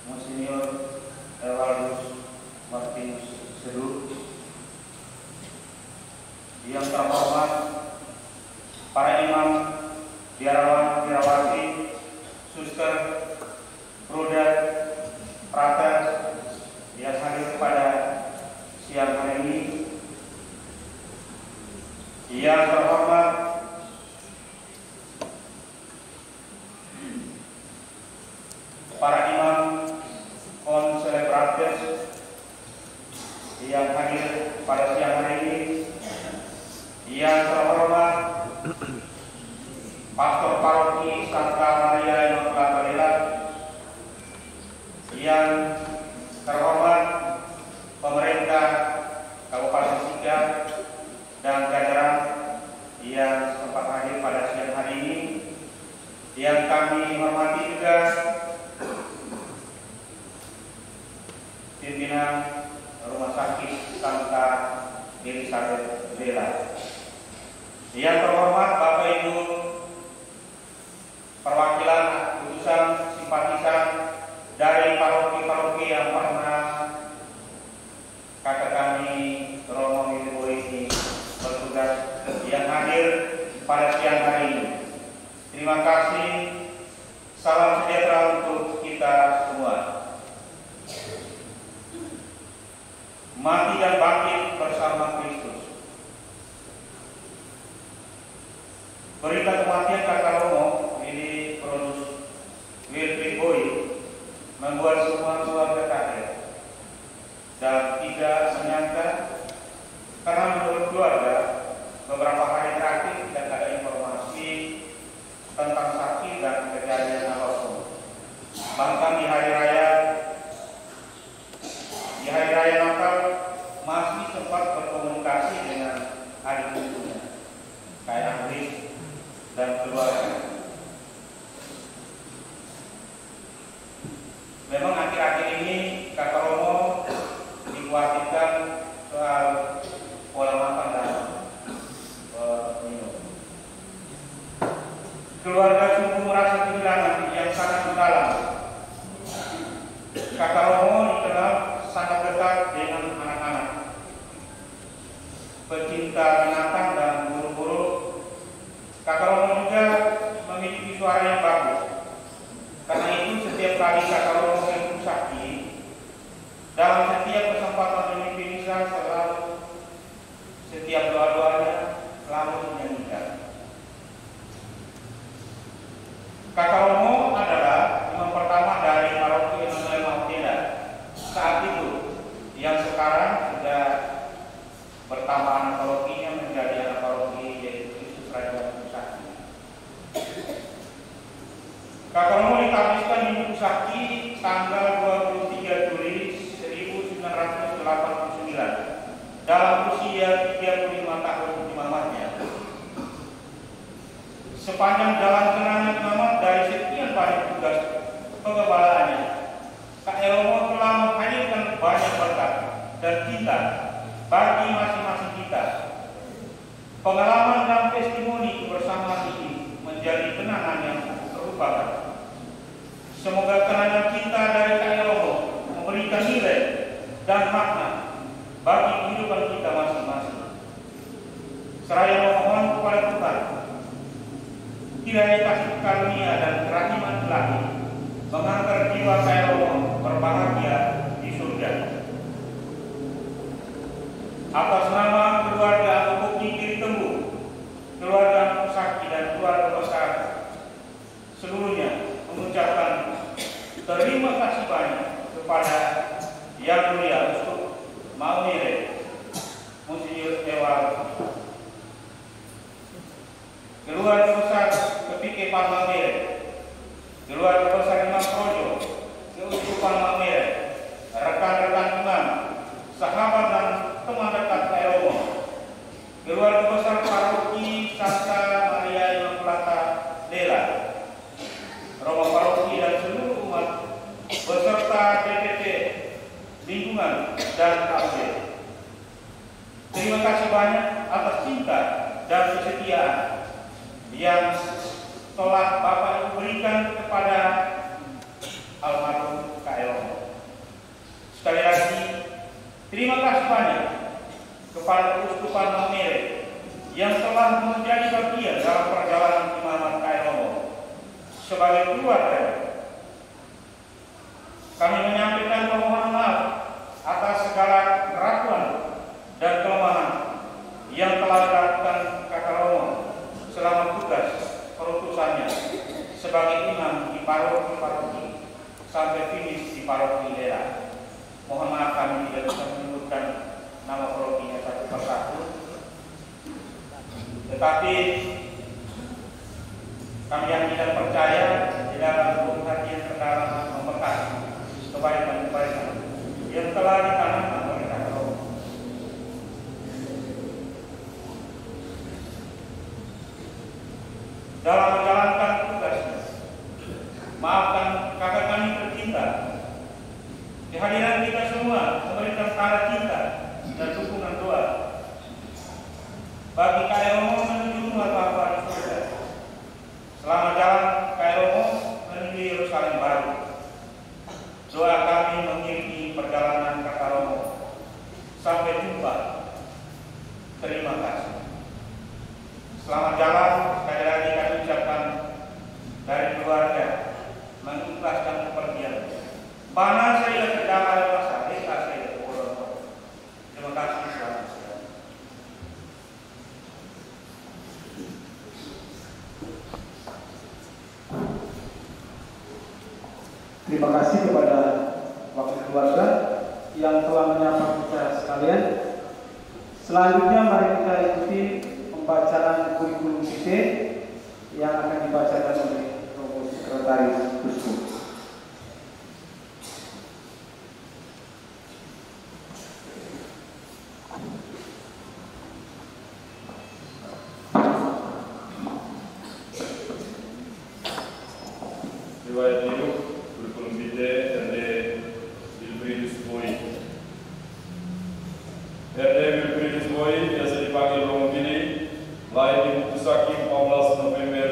S4: Monsinyur Ewaldus Martinus Seru, yang terhormat para imam, biarawan, biarawati, suster, bruder, frater yang hadir pada siang hari ini, yang terhormat para imam konselebrates yang hadir pada siang hari ini, yang terhormat Pastor Paroki Santa Maria Immaculata, yang terhormat pemerintah Kabupaten Sika dan jajaran yang sempat hadir pada siang hari ini, yang kami hormati juga pimpinan Rumah Sakit Santa Elizabeth Bella, yang terhormat Bapak Ibu perwakilan utusan simpatisan dari paroki-paroki yang pernah kakak kami Romo Wilboy ini bertugas yang hadir pada siang hari ini. Terima kasih. Salam sejahtera untuk kita semua. Mati dan bangkit bersama Kristus. Berita kematian kakak Romo ini Produs Wilboy membuat semua keluarga kaget dan tidak menyangka, karena menurut keluarga beberapa hari terakhir tidak ada informasi tentang saksi dan kejadian apapun. Bahkan di hari raya Natal masih sempat berkomunikasi dengan adik ibunya, kayak Andri dan keluarga. Memang akhir-akhir ini kakak Romo dikhawatirkan soal pola makan dan minum. Keluarga sungguh merasa kehilangan yang sangat mendalam. Kakak Romo dikenal sangat dekat dengan anak-anak, pecinta binatang dan burung-burung. Kakak Romo suara yang bagus. Karena itu setiap kali Kakak Romo memimpin sakti, dalam setiap kesempatan memimpin misa selalu setiap doa-doanya selalu dinyanyikan. Kakak Romo adalah imam pertama dari paroki Emanuel Mautela saat itu, yang sekarang sudah bertambah anak parokinya menjadi anak paroki yaitu Kristus Raja Sakti. Kakak Romo ditabiskan minggu sakti tanggal 23 Juli 1989 dalam usia 35 tahun imamatnya. Sepanjang jalan kenangan imamat dari sekian banyak tugas pengebalaannya, Kak Romo telah menghadirkan banyak berkat dan cinta bagi masing-masing kita. Pengalaman dan testimoni kebersamaan ini menjadi kenangan yang terlupakan. Semoga kenangan kita dari Kak Romo memberikan nilai dan makna bagi kehidupan kita masing-masing. Seraya memohon kepada Tuhan, kiranya kasih karunia dan kerahiman Ilahi mengantar jiwa Kak Romo berbahagia di surga. Atas nama keluarga Bukti Kiri Tembu, keluarga Sakti dan keluarga besar seluruhnya mengucapkan terima kasih banyak kepada Yang Mulia Uskup Maumere Monsinyur Ewal, keluarga besar Kepike Maumere, keluarga besar Imam Projo, Keuskupan Maumere, rekan-rekan imam, sahabat dan teman dekat Kak Romo, keluarga besar paroki Santa Maria Immaculata Dela, Romo paroki dan seluruh umat beserta DPP, lingkungan dan KUD. Terima kasih banyak atas cinta dan kesetiaan yang telah Bapak Ibu berikan kepada almarhum Kak Romo. Sekali lagi, terima kasih banyak kepada Keuskupan Maumere yang telah menjadi bagian dalam perjalanan imamat Kak Romo. Sebagai keluarga, kami menyampaikan permohonan maaf atas segala keraguan dan kelemahan yang telah dilakukan Kakak Romo selama tugas perutusannya sebagai imam di paroki-paroki sampai finish di paroki daerah. Mohon maaf kami tidak bisa menyebutkan nama parokinya satu persatu, tetapi kami yakin dan percaya di dalam lubuk hati yang terdalam membekas kebaikan-kebaikan yang telah ditanamkan oleh Kakak Romo. Dalam menjalankan tugasnya, maafkan kakak kami tercinta. Kehadiran kita semua memberikan tanda cinta dan dukungan doa bagi Kak Romo menuju rumah Bapa di surga. Selama jalan Kak Romo menuju Yerusalem baru, doa kami mengiringi perjalanan Kakak Romo. Sampai jumpa. Terima kasih. Selamat jalan. Sekali lagi kami ucapkan dari keluarga mengikhlaskan kepergian. Mana saya kedamai masa desa saya Purworejo. Terima kasih. Selamat.
S7: Terima kasih kepada wakil keluarga yang telah menyapa kita sekalian. Selanjutnya mari kita ikuti pembacaan kurikulum vitae yang akan dibacakan oleh Romo Sekretaris Uskup.
S2: Riwayat hidup, kurikulum vitae RD Wilfriedus Boy. RD Wilfriedus Boy biasa dipanggil Romo Billy, lahir di Bukusaki 14 November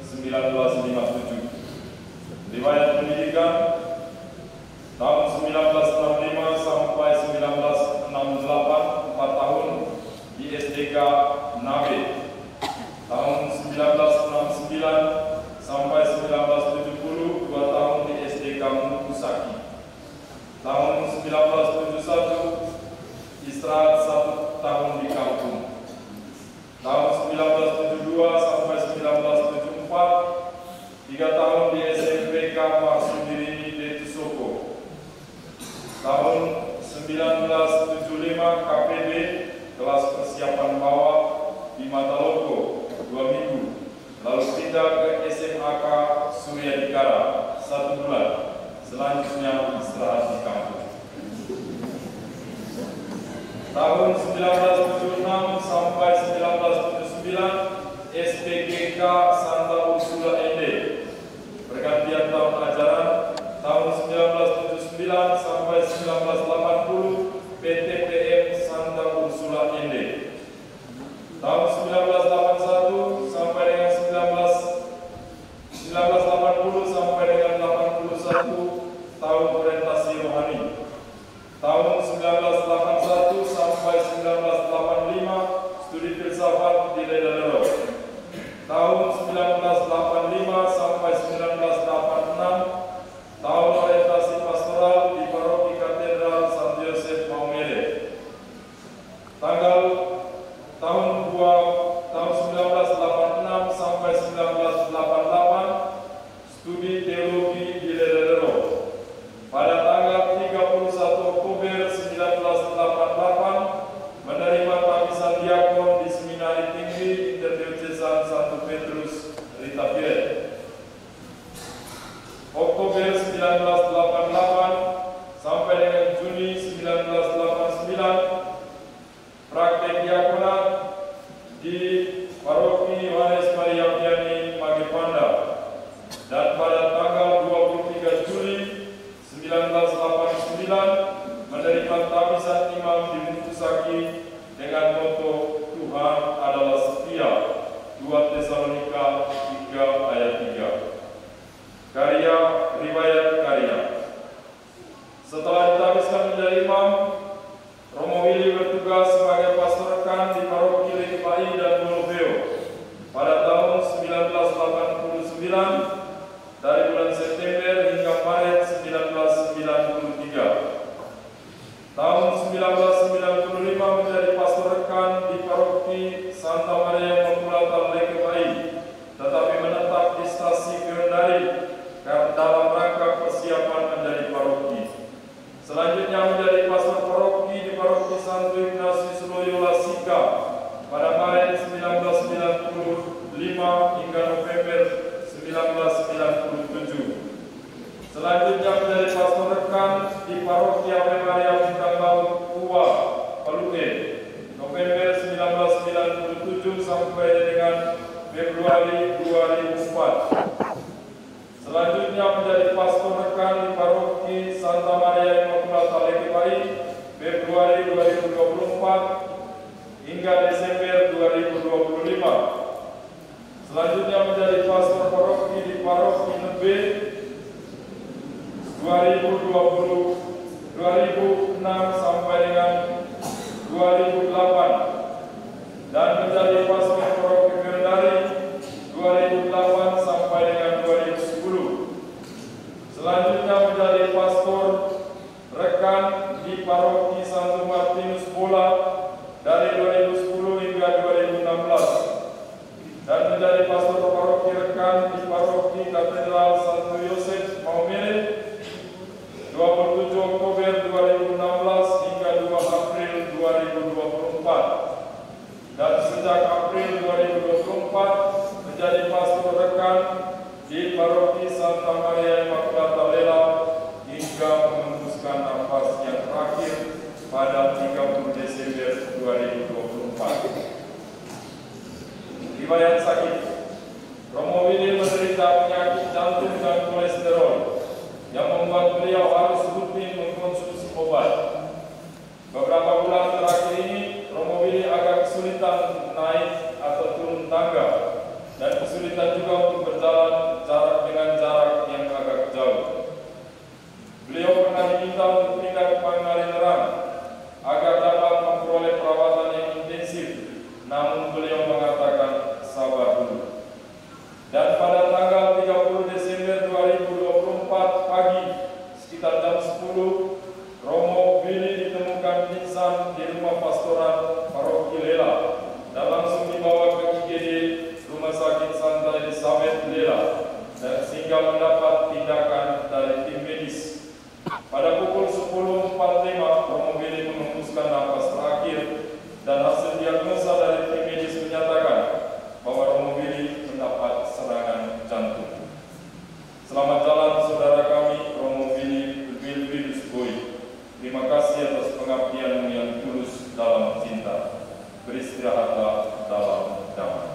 S2: 1957. Riwayat pendidikan tahun 1965 sampai 1968 4 tahun di SDK Nabe. Tahun 1969 sampai
S8: Saki. Tahun 1971 istirahat 1 tahun di kampung. Tahun 1972 sampai 1974 3 tahun di SMPK Marsudiri Detusoko. Tahun 1975 KPB kelas persiapan bawah di Mataloko 2 minggu, lalu pindah ke SMAK Surya Dikara 1 bulan, selanjutnya istirahat di kampung. Tahun 1976 sampai 1979 SPGK Santa Ursula ND. Pergantian tahun ajaran tahun 1979 sampai 1980 PTPM Santa Ursula ND. Tahun 1981 sampai dengan 1980 sampai dengan 81 tahun orientasi rohani. Tahun 1981 sampai 1985 studi filsafat di Ledadero. Tahun 1985 sampai 1986 tahun orientasi pastoral di Paroki Katedral Santo Yosef Maumere. Tahun 1986 sampai 1988 studi teologi di Ledadero. Pada tanggal 31 Oktober 1988 menerima tabisan diakon di Seminari Tinggi Interdiocesan Santo Petrus Ritapiret. Oktober 1988 sampai dengan Juni 1989 praktek diakonat di Paroki Yohanes Maria Vianney Magepanda, dan pada tanggal 23 Juli 1989 menerima tabisan imam di Muntusaki dengan moto Tuhan adalah setia, 2 Tesalonika 3 ayat 3. Karya riwayat karya. Setelah ditabiskan menjadi imam, Romo Willy bertugas sebagai pastor rekan di Paroki Lekepai dan Bolobeo pada tahun 1989 dari bulan September hingga Maret 1993. Tahun 1995 menjadi pastor rekan di Paroki Santa Maria Immaculata Lekepai, tetapi menetap di stasi Kendari dalam rangka persiapan menjadi paroki. Selanjutnya menjadi pastor paroki di Paroki Santo Ignatius Loyola Sika pada Maret 1995 hingga November 1997. Selanjutnya menjadi pastor rekan di Paroki Ave Maria Bintang Laut Ua, Paluke, November 1997 sampai dengan Februari 2004. Selanjutnya menjadi pastor rekan di Paroki Santa Maria Immaculata Lekepai, Februari 2024 hingga Desember 2025. Selanjutnya menjadi pastor paroki di Paroki Nebe 2006 sampai dengan 2008, dan menjadi pastor paroki Kendari 2008 sampai dengan 2010. Selanjutnya menjadi pastor rekan di Paroki Santo Martinus Bola dari 2010 hingga 2016, dan menjadi pastor paroki rekan di Paroki Katedral Santo Yosef Maumere 27 Oktober 2016 hingga 2 April 2024, dan sejak April 2024 menjadi pastor rekan di Paroki Santa Maria Immaculata Lela hingga menghembuskan nafas yang terakhir pada 30 Desember 2024. Riwayat sakit. Romo Willy menderita penyakit jantung dan kolesterol yang membuat beliau harus rutin mengkonsumsi obat. Beberapa bulan terakhir ini, Romo Willy agak kesulitan naik atau turun tangga, dan kesulitan juga untuk berjalan dengan jarak yang agak jauh. Beliau pernah diminta untuk pindah ke Pangalengan agar dapat memperoleh perawatan yang intensif, namun beliau mengatakan sabar dulu. Dan pada tanggal 30 Desember 2024 pagi, sekitar pada jam 10, Romo Willy ditemukan pingsan di rumah pastoran Paroki Lela dan langsung dibawa ke IGD Rumah Sakit Santa Elizabeth Lela dan sehingga mendapat tindakan dari tim medis. Pada pukul 10.45, Romo Willy menghembuskan nafas terakhir dan hasil diagnosa dari tim medis menyatakan bahwa Romo Willy mendapat serangan jantung. Selamat jalan saudara kami, Romo Willy Wilfridus Boy. Terima kasih atas pengabdianmu yang tulus dalam cinta. Beristirahatlah dalam damai.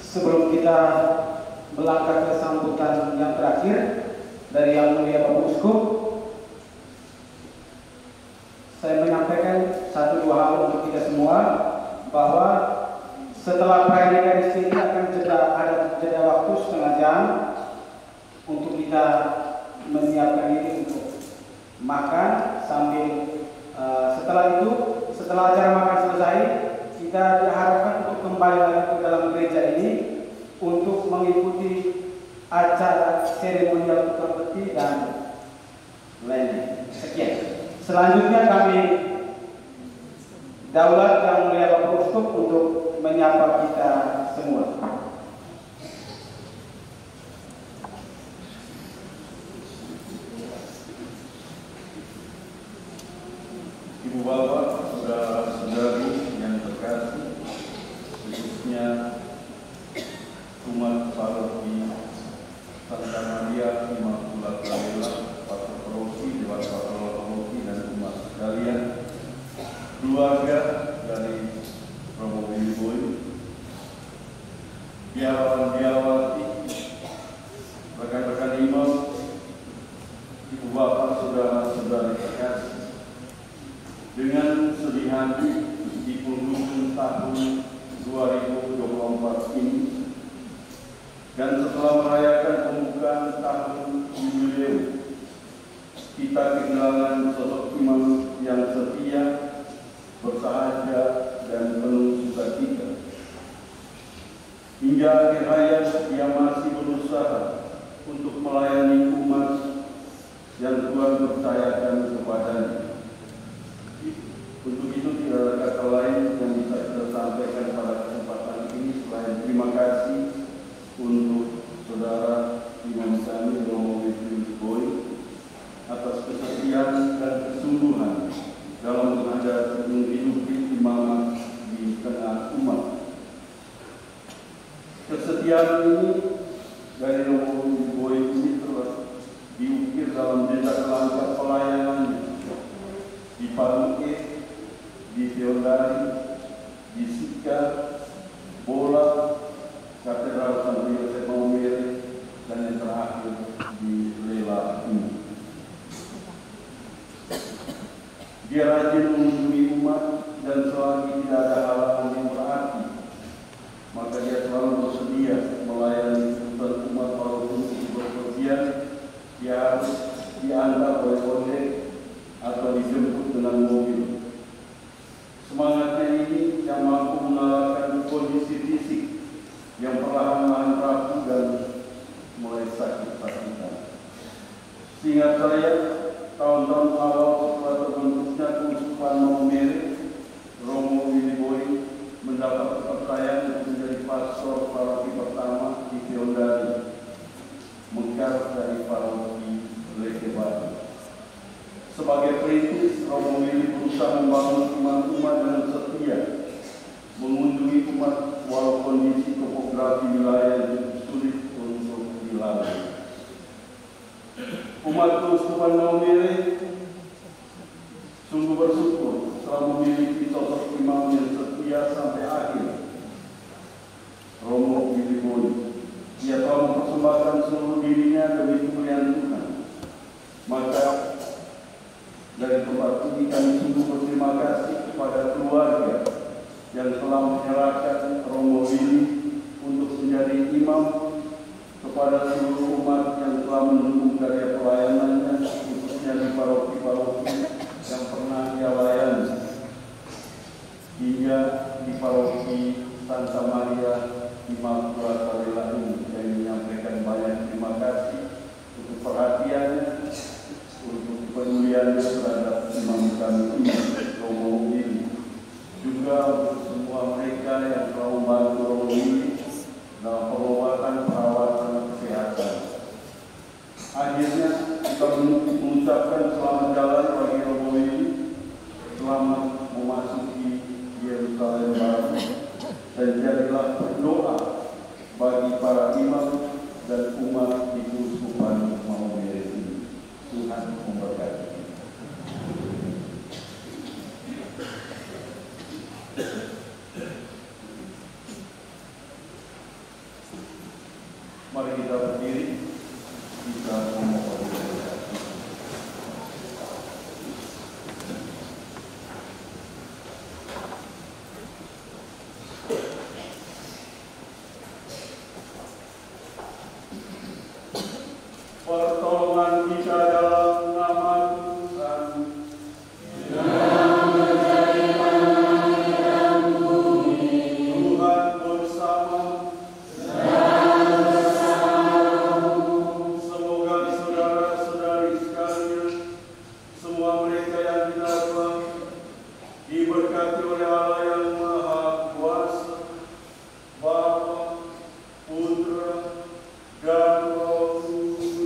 S7: Sebelum kita melangkah ke sambutan yang terakhir dari Yang Mulia Bapak Uskup, saya menyampaikan 1-2 hal untuk kita semua, bahwa setelah perayaan Ekaristi ini akan ada jeda waktu setengah jam untuk kita menyiapkan diri untuk makan sambil setelah acara makan selesai, kita diharapkan untuk kembali lagi ke dalam gereja ini untuk mengikuti acara seremonial tukang peti dan lainnya. Sekian. Selanjutnya kami Daulat Yang Mulia Bapak Uskup untuk menyapa kita semua.
S2: Ibu bapak, saudara-saudari yang terkasih, khususnya umat paroki Santa Maria Immaculata Lela, Pastor Paroki, Dewan Pastoral Paroki, dan umat sekalian, keluarga dari Romo Willy Boy, biarawati, rekan-rekan imam, ibu bapak, saudara-saudari terkasih. Dengan sedih hati di penghujung tahun 2024 ini, dan setelah merayakan pembukaan tahun jubileum, kita kehilangan sosok imam yang setia, bersahaja, dan penuh sukacita. Hingga akhir hayat ia masih berusaha untuk melayani umat yang Tuhan percayakan kepadanya. Untuk itu tidak ada kata lain yang bisa kita sampaikan pada kesempatan ini selain terima kasih untuk saudara imam kami Romo Wilfridus Boy atas kesetiaan dan kesungguhan dalam menghidupi imamat di tengah umat. Kesetiaan ini dari Romo Wilfridus Boy ini telah diukir dalam jejak langkah pelayanannya di Paluke, di Theodari, di Sika, Bola, Katedral Santo Yosef Maumere, dan yang terakhir di Lela ini. Dia rajin mengunjungi umat dan selagi tidak ada halangan yang berarti, maka dia selalu bersedia melayani kebutuhan umat walaupun itu berpergian, dia harus diantar oleh ojek atau dijemput dengan mobil. Semangatnya ini yang mampu mengalahkan kondisi fisik yang perlahan-lahan rapuh dan mulai sakit-sakitan. Seingat saya, tahun-tahun awal setelah terbentuknya Keuskupan Maumere, Romo Willy Boy mendapat kepercayaan untuk menjadi pastor paroki pertama di Theodari, mekar dari paroki Lekebatu. Sebagai perintis, Romo Willy berusaha membangun umat-umat dengan setia, mengunjungi umat walau kondisi topografi wilayah yang sulit untuk dilalui. Umat Keuskupan Maumere sungguh bersyukur telah memiliki sosok imam yang setia sampai akhir. Romo Willy Boy, ia telah mempersembahkan seluruh dirinya demi kemuliaan Tuhan. Maka dari tempat ini kami sungguh berterima kasih kepada keluarga yang telah menyerahkan Romo Willy untuk menjadi imam, kepada seluruh umat yang telah mendukung karya pelayanannya, khususnya di paroki-paroki yang pernah ia layani, hingga di paroki Santa Maria Immaculata Rela ini yang menyampaikan banyak terima kasih untuk perhatiannya, untuk peduliannya terhadap imam kami Romo ini, juga untuk semua mereka yang telah membantu Romo ini dalam pengobatan perawatan kesehatan. Akhirnya kita mengucapkan selamat jalan bagi Romo ini, selamat memasuki Yerusalem baru, dan jadilah berdoa bagi para imam dan umat di Keuskupan Maumere ini. Tuhan memberkati. Mari kita berdiri, kita memohon berdoa. Pertolongan kita dalam nama Tuhan. Tuhan bersama. Semoga saudara-saudari sekalian, semua mereka yang kita telah diberkati oleh Allah yang Maha Kuasa, Bapa, Putra, dan Roh Kudus.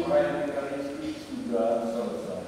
S2: Perayaan Ekaristi sudah selesai.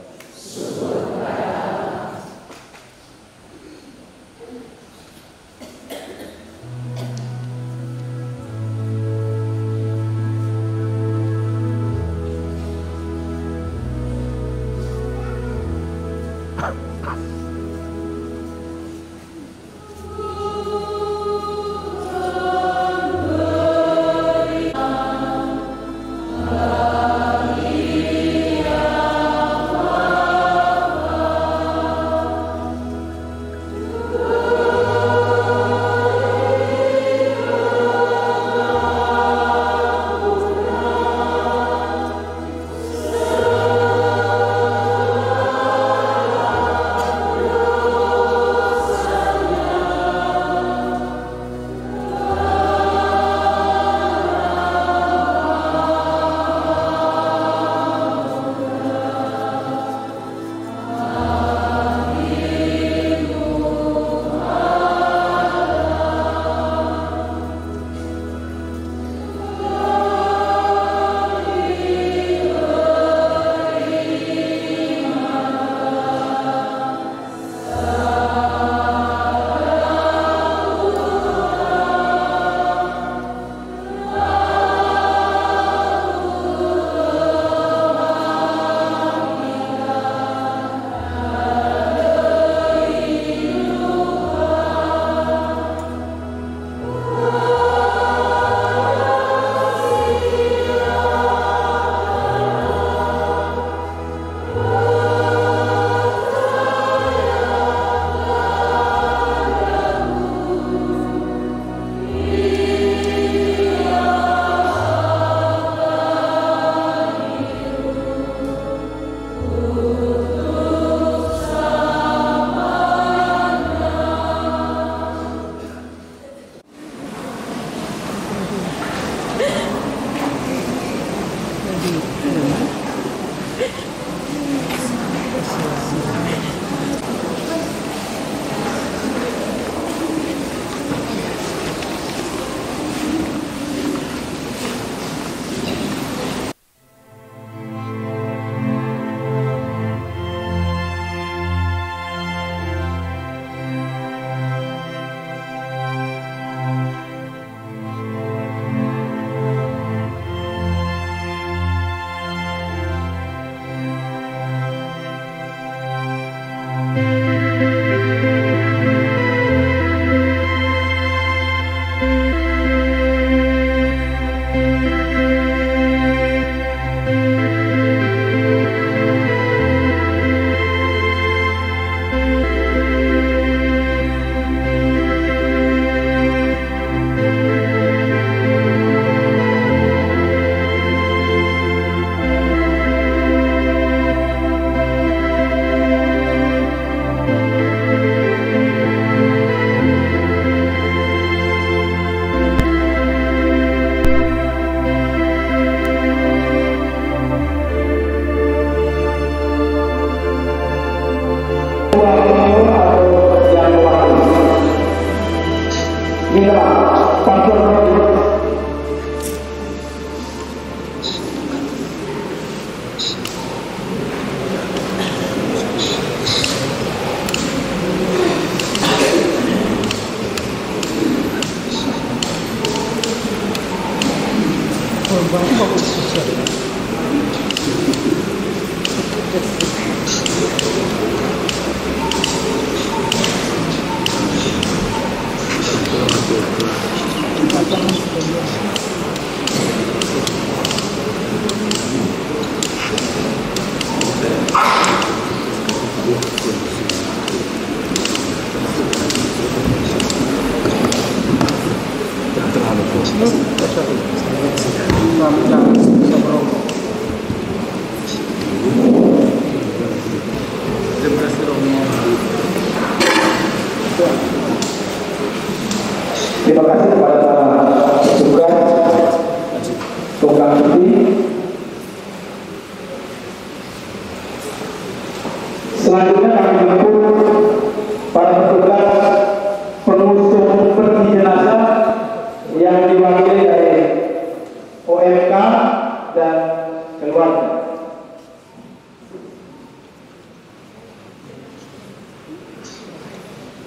S7: Selanjutnya kami menjemput para petugas pengusung peti jenazah yang diwakili dari OMK dan keluarga.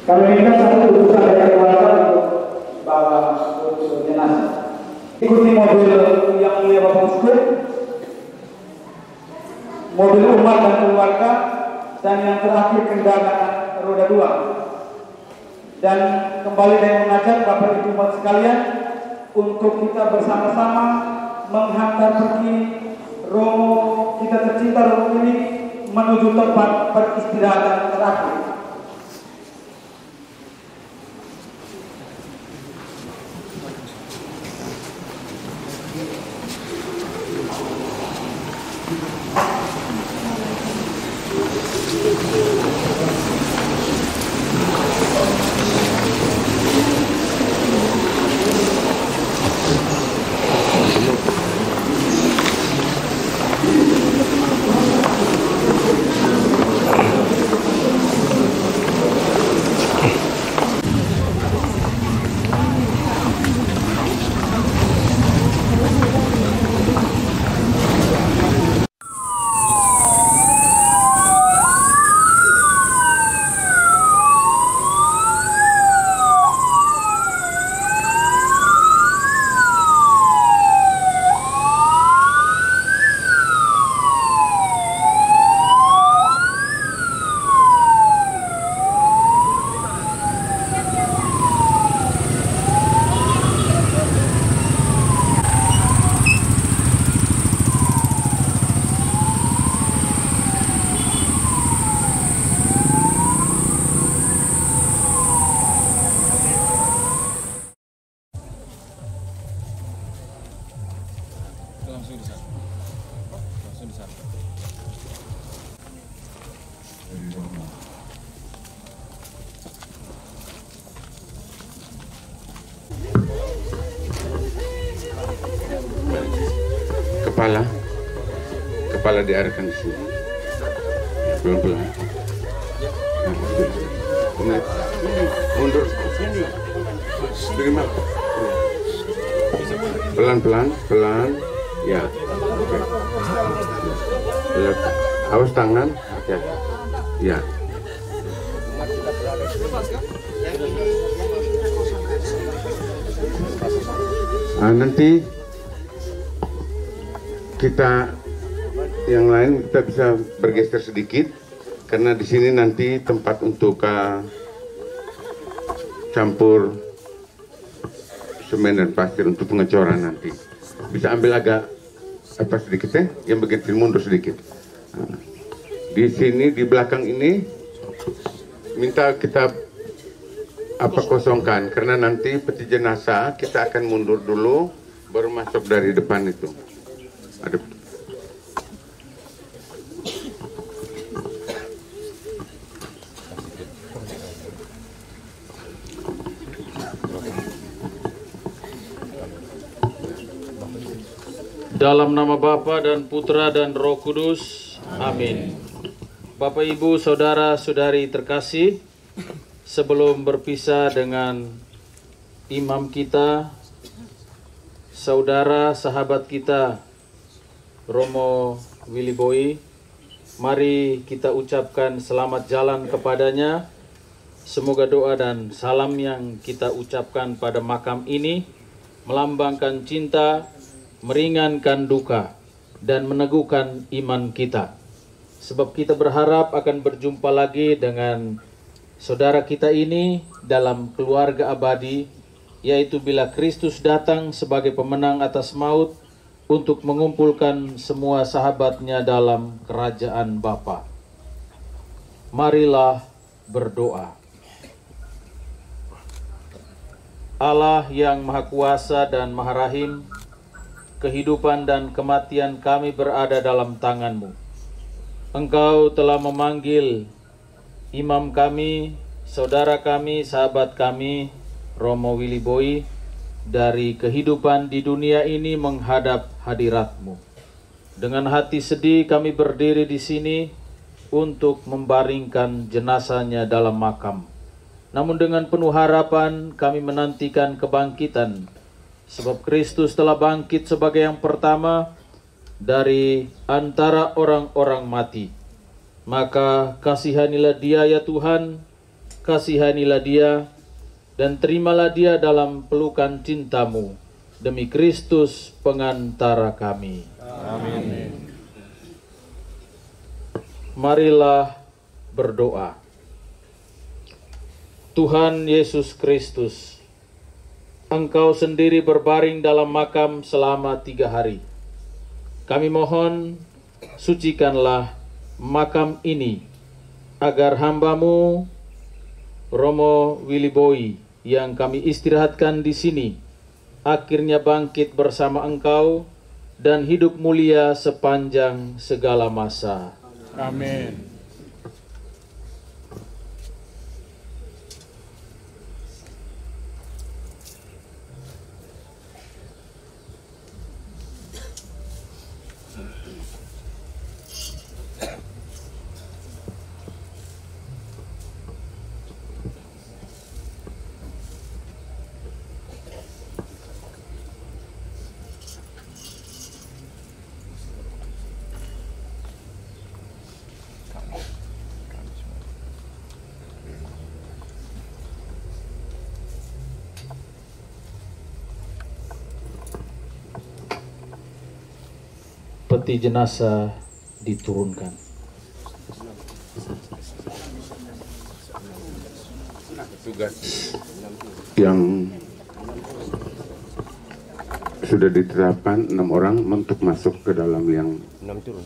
S7: Kami minta satu utusan dari keluarga untuk bawa utusan jenazah. Ikuti mobil yang mulia Bapak Uskup, mobil umat dan keluarga, dan yang terakhir kendaraan roda 2. Dan kembali saya mengajak Bapak Ibu umat sekalian untuk kita bersama-sama menghantar pergi Romo kita tercinta Romo ini menuju tempat peristirahatan terakhir.
S9: Kepala diarahkan ke sini, pelan-pelan. Mundur sini, terima. Pelan-pelan, pelan, ya. Awas tangan, ya. Nanti kita yang lain kita bisa bergeser sedikit karena di sini nanti tempat untuk campur semen dan pasir untuk pengecoran nanti. Bisa ambil agak apa sedikit ya, yang bagian mundur sedikit. Di sini di belakang ini minta kita kosongkan karena nanti peti jenazah kita akan mundur dulu baru masuk dari depan itu. Ada
S10: dalam nama Bapa dan Putra dan Roh Kudus. Amin. Bapak, Ibu, Saudara-saudari terkasih, sebelum berpisah dengan imam kita, saudara sahabat kita Romo Willy Boy, mari kita ucapkan selamat jalan kepadanya. Semoga doa dan salam yang kita ucapkan pada makam ini melambangkan cinta, meringankan duka, dan meneguhkan iman kita. Sebab kita berharap akan berjumpa lagi dengan saudara kita ini dalam keluarga abadi, yaitu bila Kristus datang sebagai pemenang atas maut untuk mengumpulkan semua sahabatnya dalam kerajaan Bapa. Marilah berdoa. Allah yang Maha Kuasa dan Maha Rahim, kehidupan dan kematian kami berada dalam tangan-Mu. Engkau telah memanggil imam kami, saudara kami, sahabat kami, Romo Willy Boy, dari kehidupan di dunia ini menghadap hadirat-Mu. Dengan hati sedih kami berdiri di sini, untuk membaringkan jenazahnya dalam makam. Namun dengan penuh harapan kami menantikan kebangkitan, sebab Kristus telah bangkit sebagai yang pertama dari antara orang-orang mati. Maka kasihanilah dia ya Tuhan, kasihanilah dia, dan terimalah dia dalam pelukan cinta-Mu, demi Kristus pengantara kami.
S8: Amin.
S10: Marilah berdoa. Tuhan Yesus Kristus, Engkau sendiri berbaring dalam makam selama 3 hari. Kami mohon, sucikanlah makam ini, agar hamba-Mu Romo Wiliboy yang kami istirahatkan di sini akhirnya bangkit bersama Engkau dan hidup mulia sepanjang segala masa.
S8: Amin.
S10: Peti jenazah diturunkan.
S9: Tugas yang sudah ditetapkan 6 orang untuk masuk ke dalam yang 6 turun.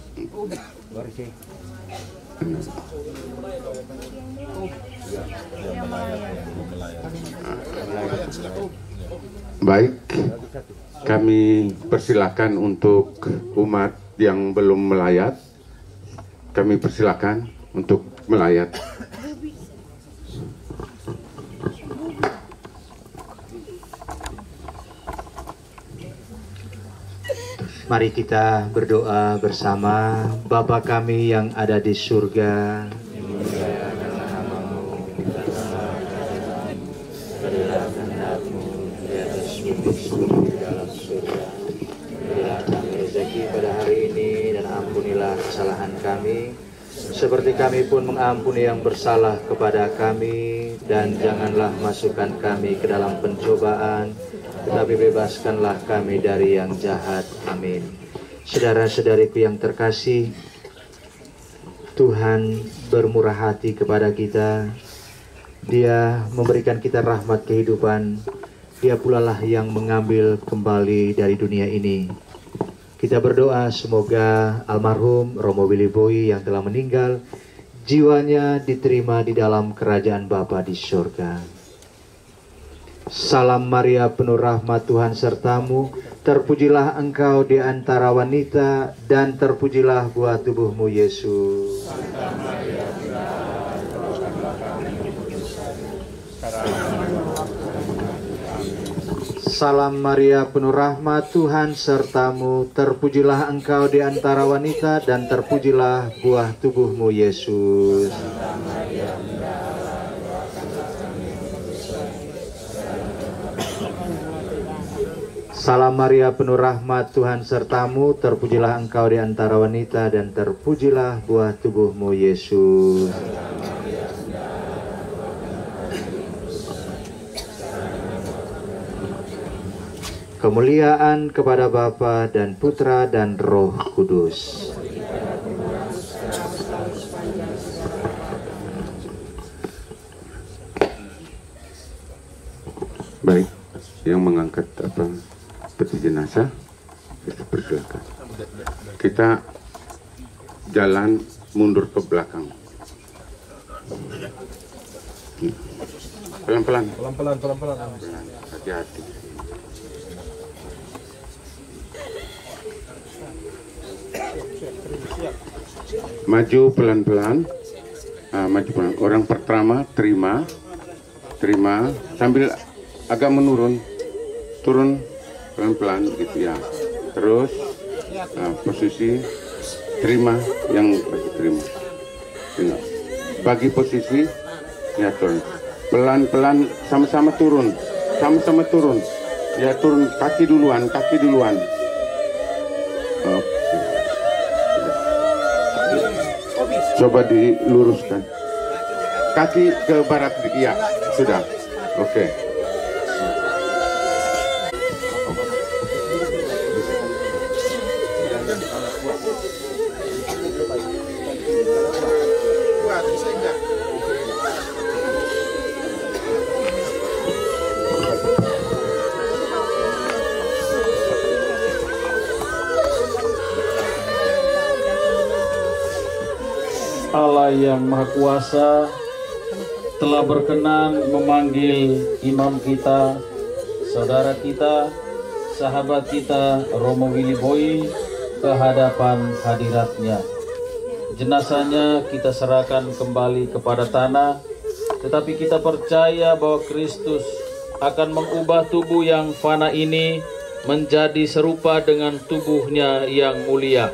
S9: Baik, kami persilakan untuk umat yang belum melayat, kami persilakan untuk melayat.
S11: Mari kita berdoa bersama. Bapa kami yang ada di surga, pada hari ini, dan ampunilah kesalahan kami seperti kami pun mengampuni yang bersalah kepada kami, dan janganlah masukkan kami ke dalam pencobaan, tetapi bebaskanlah kami dari yang jahat. Amin. Saudara-saudariku yang terkasih, Tuhan bermurah hati kepada kita. Dia memberikan kita rahmat kehidupan. Dia pula lah yang mengambil kembali dari dunia ini. Kita berdoa semoga almarhum Romo Wiliboy yang telah meninggal, jiwanya diterima di dalam kerajaan Bapa di surga. Salam Maria, penuh rahmat, Tuhan sertamu. Terpujilah engkau di antara wanita, dan terpujilah buah tubuhmu Yesus. Santa Maria, Salam Maria, penuh rahmat, Tuhan sertamu. Terpujilah engkau di antara wanita, dan terpujilah buah tubuhmu Yesus. Salam Maria, penuh rahmat, Tuhan sertamu. Terpujilah engkau di antara wanita, dan terpujilah buah tubuhmu Yesus. Kemuliaan kepada Bapa dan Putra dan Roh Kudus.
S9: Baik, yang mengangkat peti jenazah, persilakan. Kita jalan mundur ke belakang. Pelan-pelan. Hati-hati. Maju pelan-pelan. Maju pelan. Orang pertama terima sambil agak menurun, turun pelan-pelan gitu ya. Terus posisi terima yang terima. Tengok. Bagi posisi, ya turun. Pelan-pelan, sama-sama turun. Sama-sama turun. Ya turun, kaki duluan, kaki duluan. Oke. Coba diluruskan. Kaki ke barat, ya, sudah. Oke.
S10: Allah yang Maha Kuasa telah berkenan memanggil imam kita, saudara kita, sahabat kita Romo Willy Boy ke hadapan hadiratnya. Jenazahnya kita serahkan kembali kepada tanah, tetapi kita percaya bahwa Kristus akan mengubah tubuh yang fana ini menjadi serupa dengan tubuhnya yang mulia.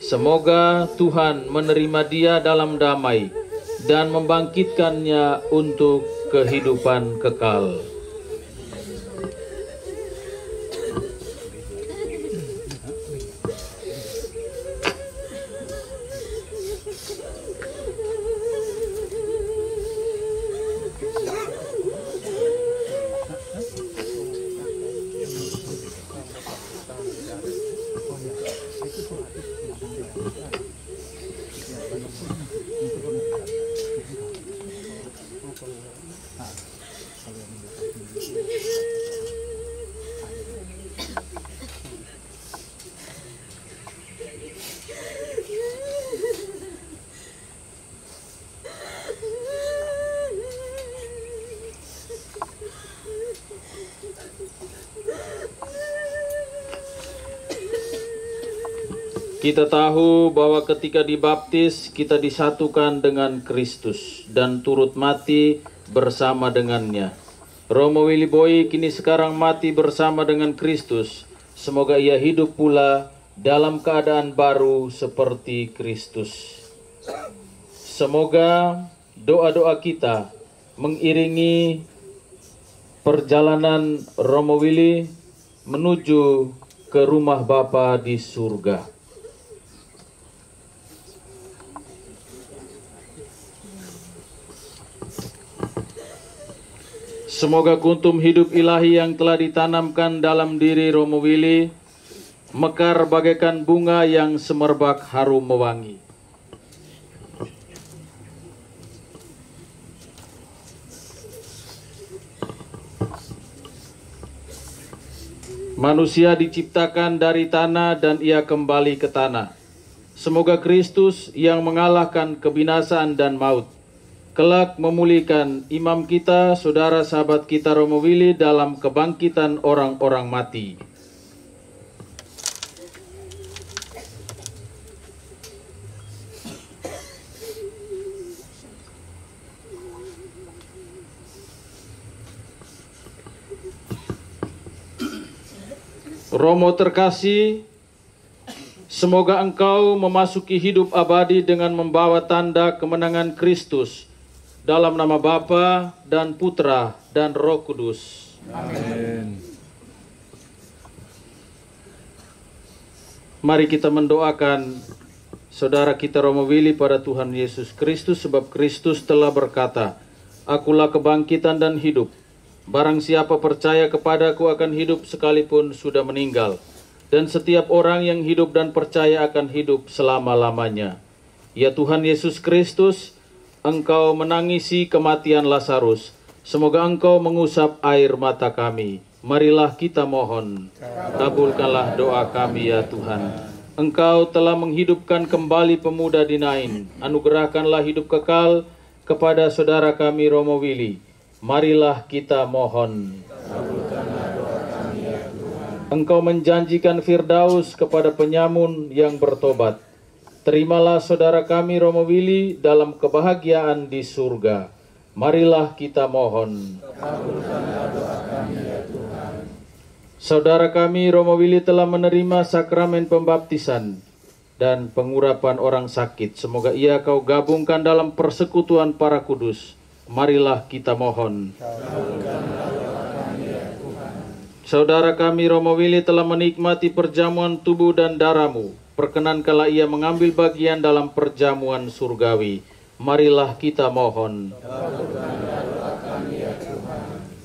S10: Semoga Tuhan menerima dia dalam damai dan membangkitkannya untuk kehidupan kekal. Kita tahu bahwa ketika dibaptis kita disatukan dengan Kristus dan turut mati bersama dengannya. Romo Willy Boy kini sekarang mati bersama dengan Kristus. Semoga ia hidup pula dalam keadaan baru seperti Kristus. Semoga doa-doa kita mengiringi perjalanan Romo Willy menuju ke rumah Bapa di surga. Semoga kuntum hidup ilahi yang telah ditanamkan dalam diri Romo Willy mekar bagaikan bunga yang semerbak harum mewangi. Manusia diciptakan dari tanah dan ia kembali ke tanah. Semoga Kristus yang mengalahkan kebinasaan dan maut kelak memulihkan imam kita, saudara sahabat kita Romo Willy dalam kebangkitan orang-orang mati. Romo terkasih, semoga engkau memasuki hidup abadi dengan membawa tanda kemenangan Kristus. Dalam nama Bapa dan Putra dan Roh Kudus. Amin. Mari kita mendoakan saudara kita Romo Willy pada Tuhan Yesus Kristus, sebab Kristus telah berkata, "Akulah kebangkitan dan hidup. Barang siapa percaya kepadaku akan hidup sekalipun sudah meninggal. Dan setiap orang yang hidup dan percaya akan hidup selama-lamanya." Ya Tuhan Yesus Kristus, Engkau menangisi kematian Lazarus. Semoga Engkau mengusap air mata kami. Marilah kita mohon. Kabulkanlah doa kami ya Tuhan. Engkau telah menghidupkan kembali pemuda di Nain. Anugerahkanlah hidup kekal kepada saudara kami Romo Willy. Marilah kita mohon. Kabulkanlah doa kami ya Tuhan. Engkau menjanjikan Firdaus kepada penyamun yang bertobat. Terimalah saudara kami Romo Willy dalam kebahagiaan di surga. Marilah kita mohon. Kabulkanlah doa kami ya Tuhan. Saudara kami Romo Willy telah menerima sakramen pembaptisan. dan pengurapan orang sakit. Semoga ia kau gabungkan dalam persekutuan para kudus. Marilah kita mohon. Saudara kami Romo Willy telah menikmati perjamuan tubuh dan darah-Mu. Perkenankanlah ia mengambil bagian dalam perjamuan surgawi. Marilah kita mohon.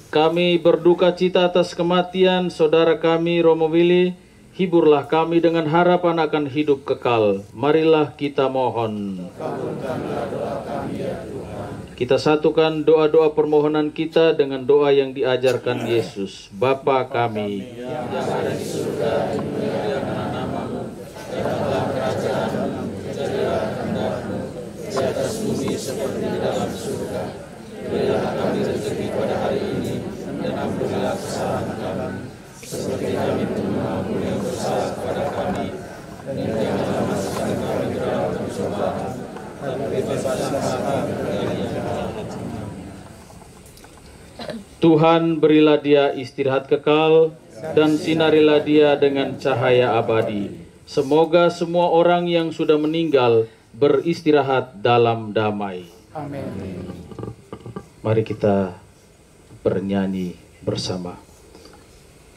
S10: Kami berduka cita atas kematian saudara kami Romo Willy. Hiburlah kami dengan harapan akan hidup kekal. Marilah kita mohon. Kita satukan doa-doa permohonan kita dengan doa yang diajarkan Yesus. Bapa kami yang ada di surga, dimuliakanlah nama-Mu. Datanglah kerajaan-Mu, jadilah kehendak-Mu di atas bumi seperti di dalam surga. Berilah kami rezeki pada hari ini, dan ampunilah kesalahan kami, seperti kami pun mengampuni yang bersalah kepada kami, dan janganlah masukkan kami ke dalam pencobaan, tapi bebaskanlah kami dari yang jahat. Tuhan, berilah dia istirahat kekal, dan sinarilah dia dengan cahaya abadi. Semoga semua orang yang sudah meninggal beristirahat dalam damai.
S6: Amin.
S10: Mari kita bernyanyi bersama.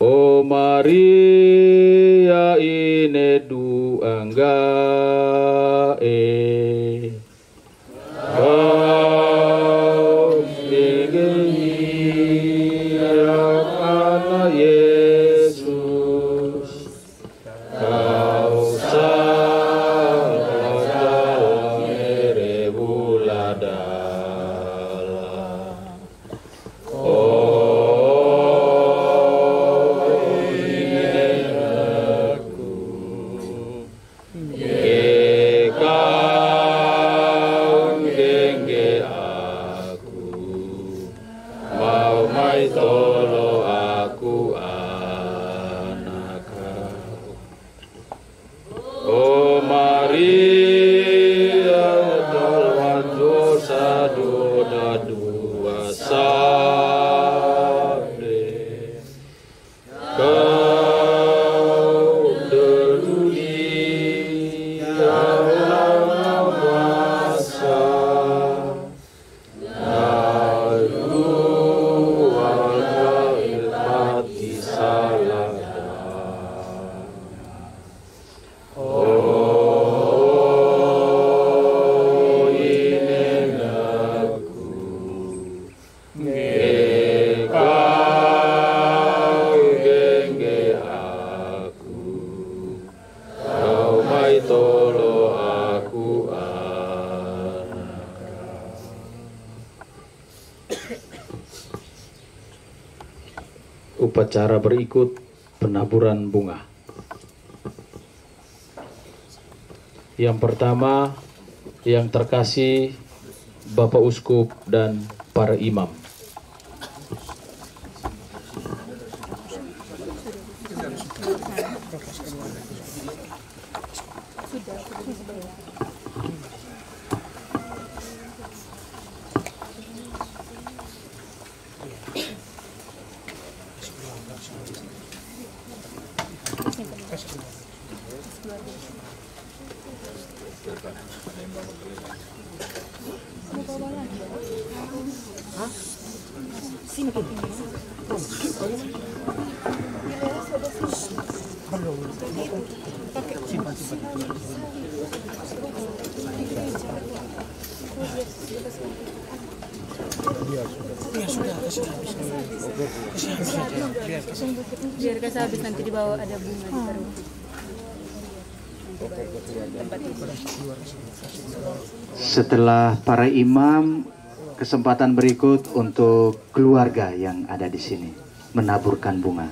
S10: O Maria ine du anggae kau digeniakan Yesus, kau salah dalam merebulada. Upacara berikut penaburan bunga. Yang pertama, yang terkasih Bapak Uskup dan para imam.
S12: Biar kasih habis nanti dibawa ada bunga ditaruh.
S11: Setelah para imam, kesempatan berikut untuk keluarga yang ada di sini menaburkan bunga.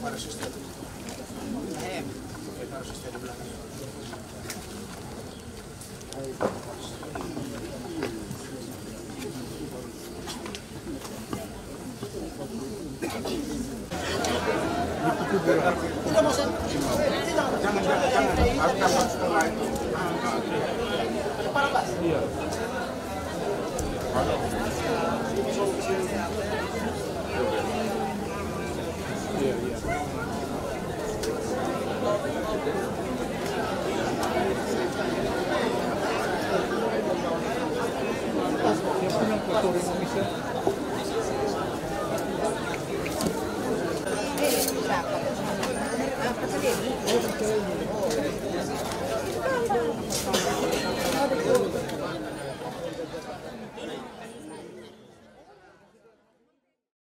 S13: Para sus
S3: Berapa?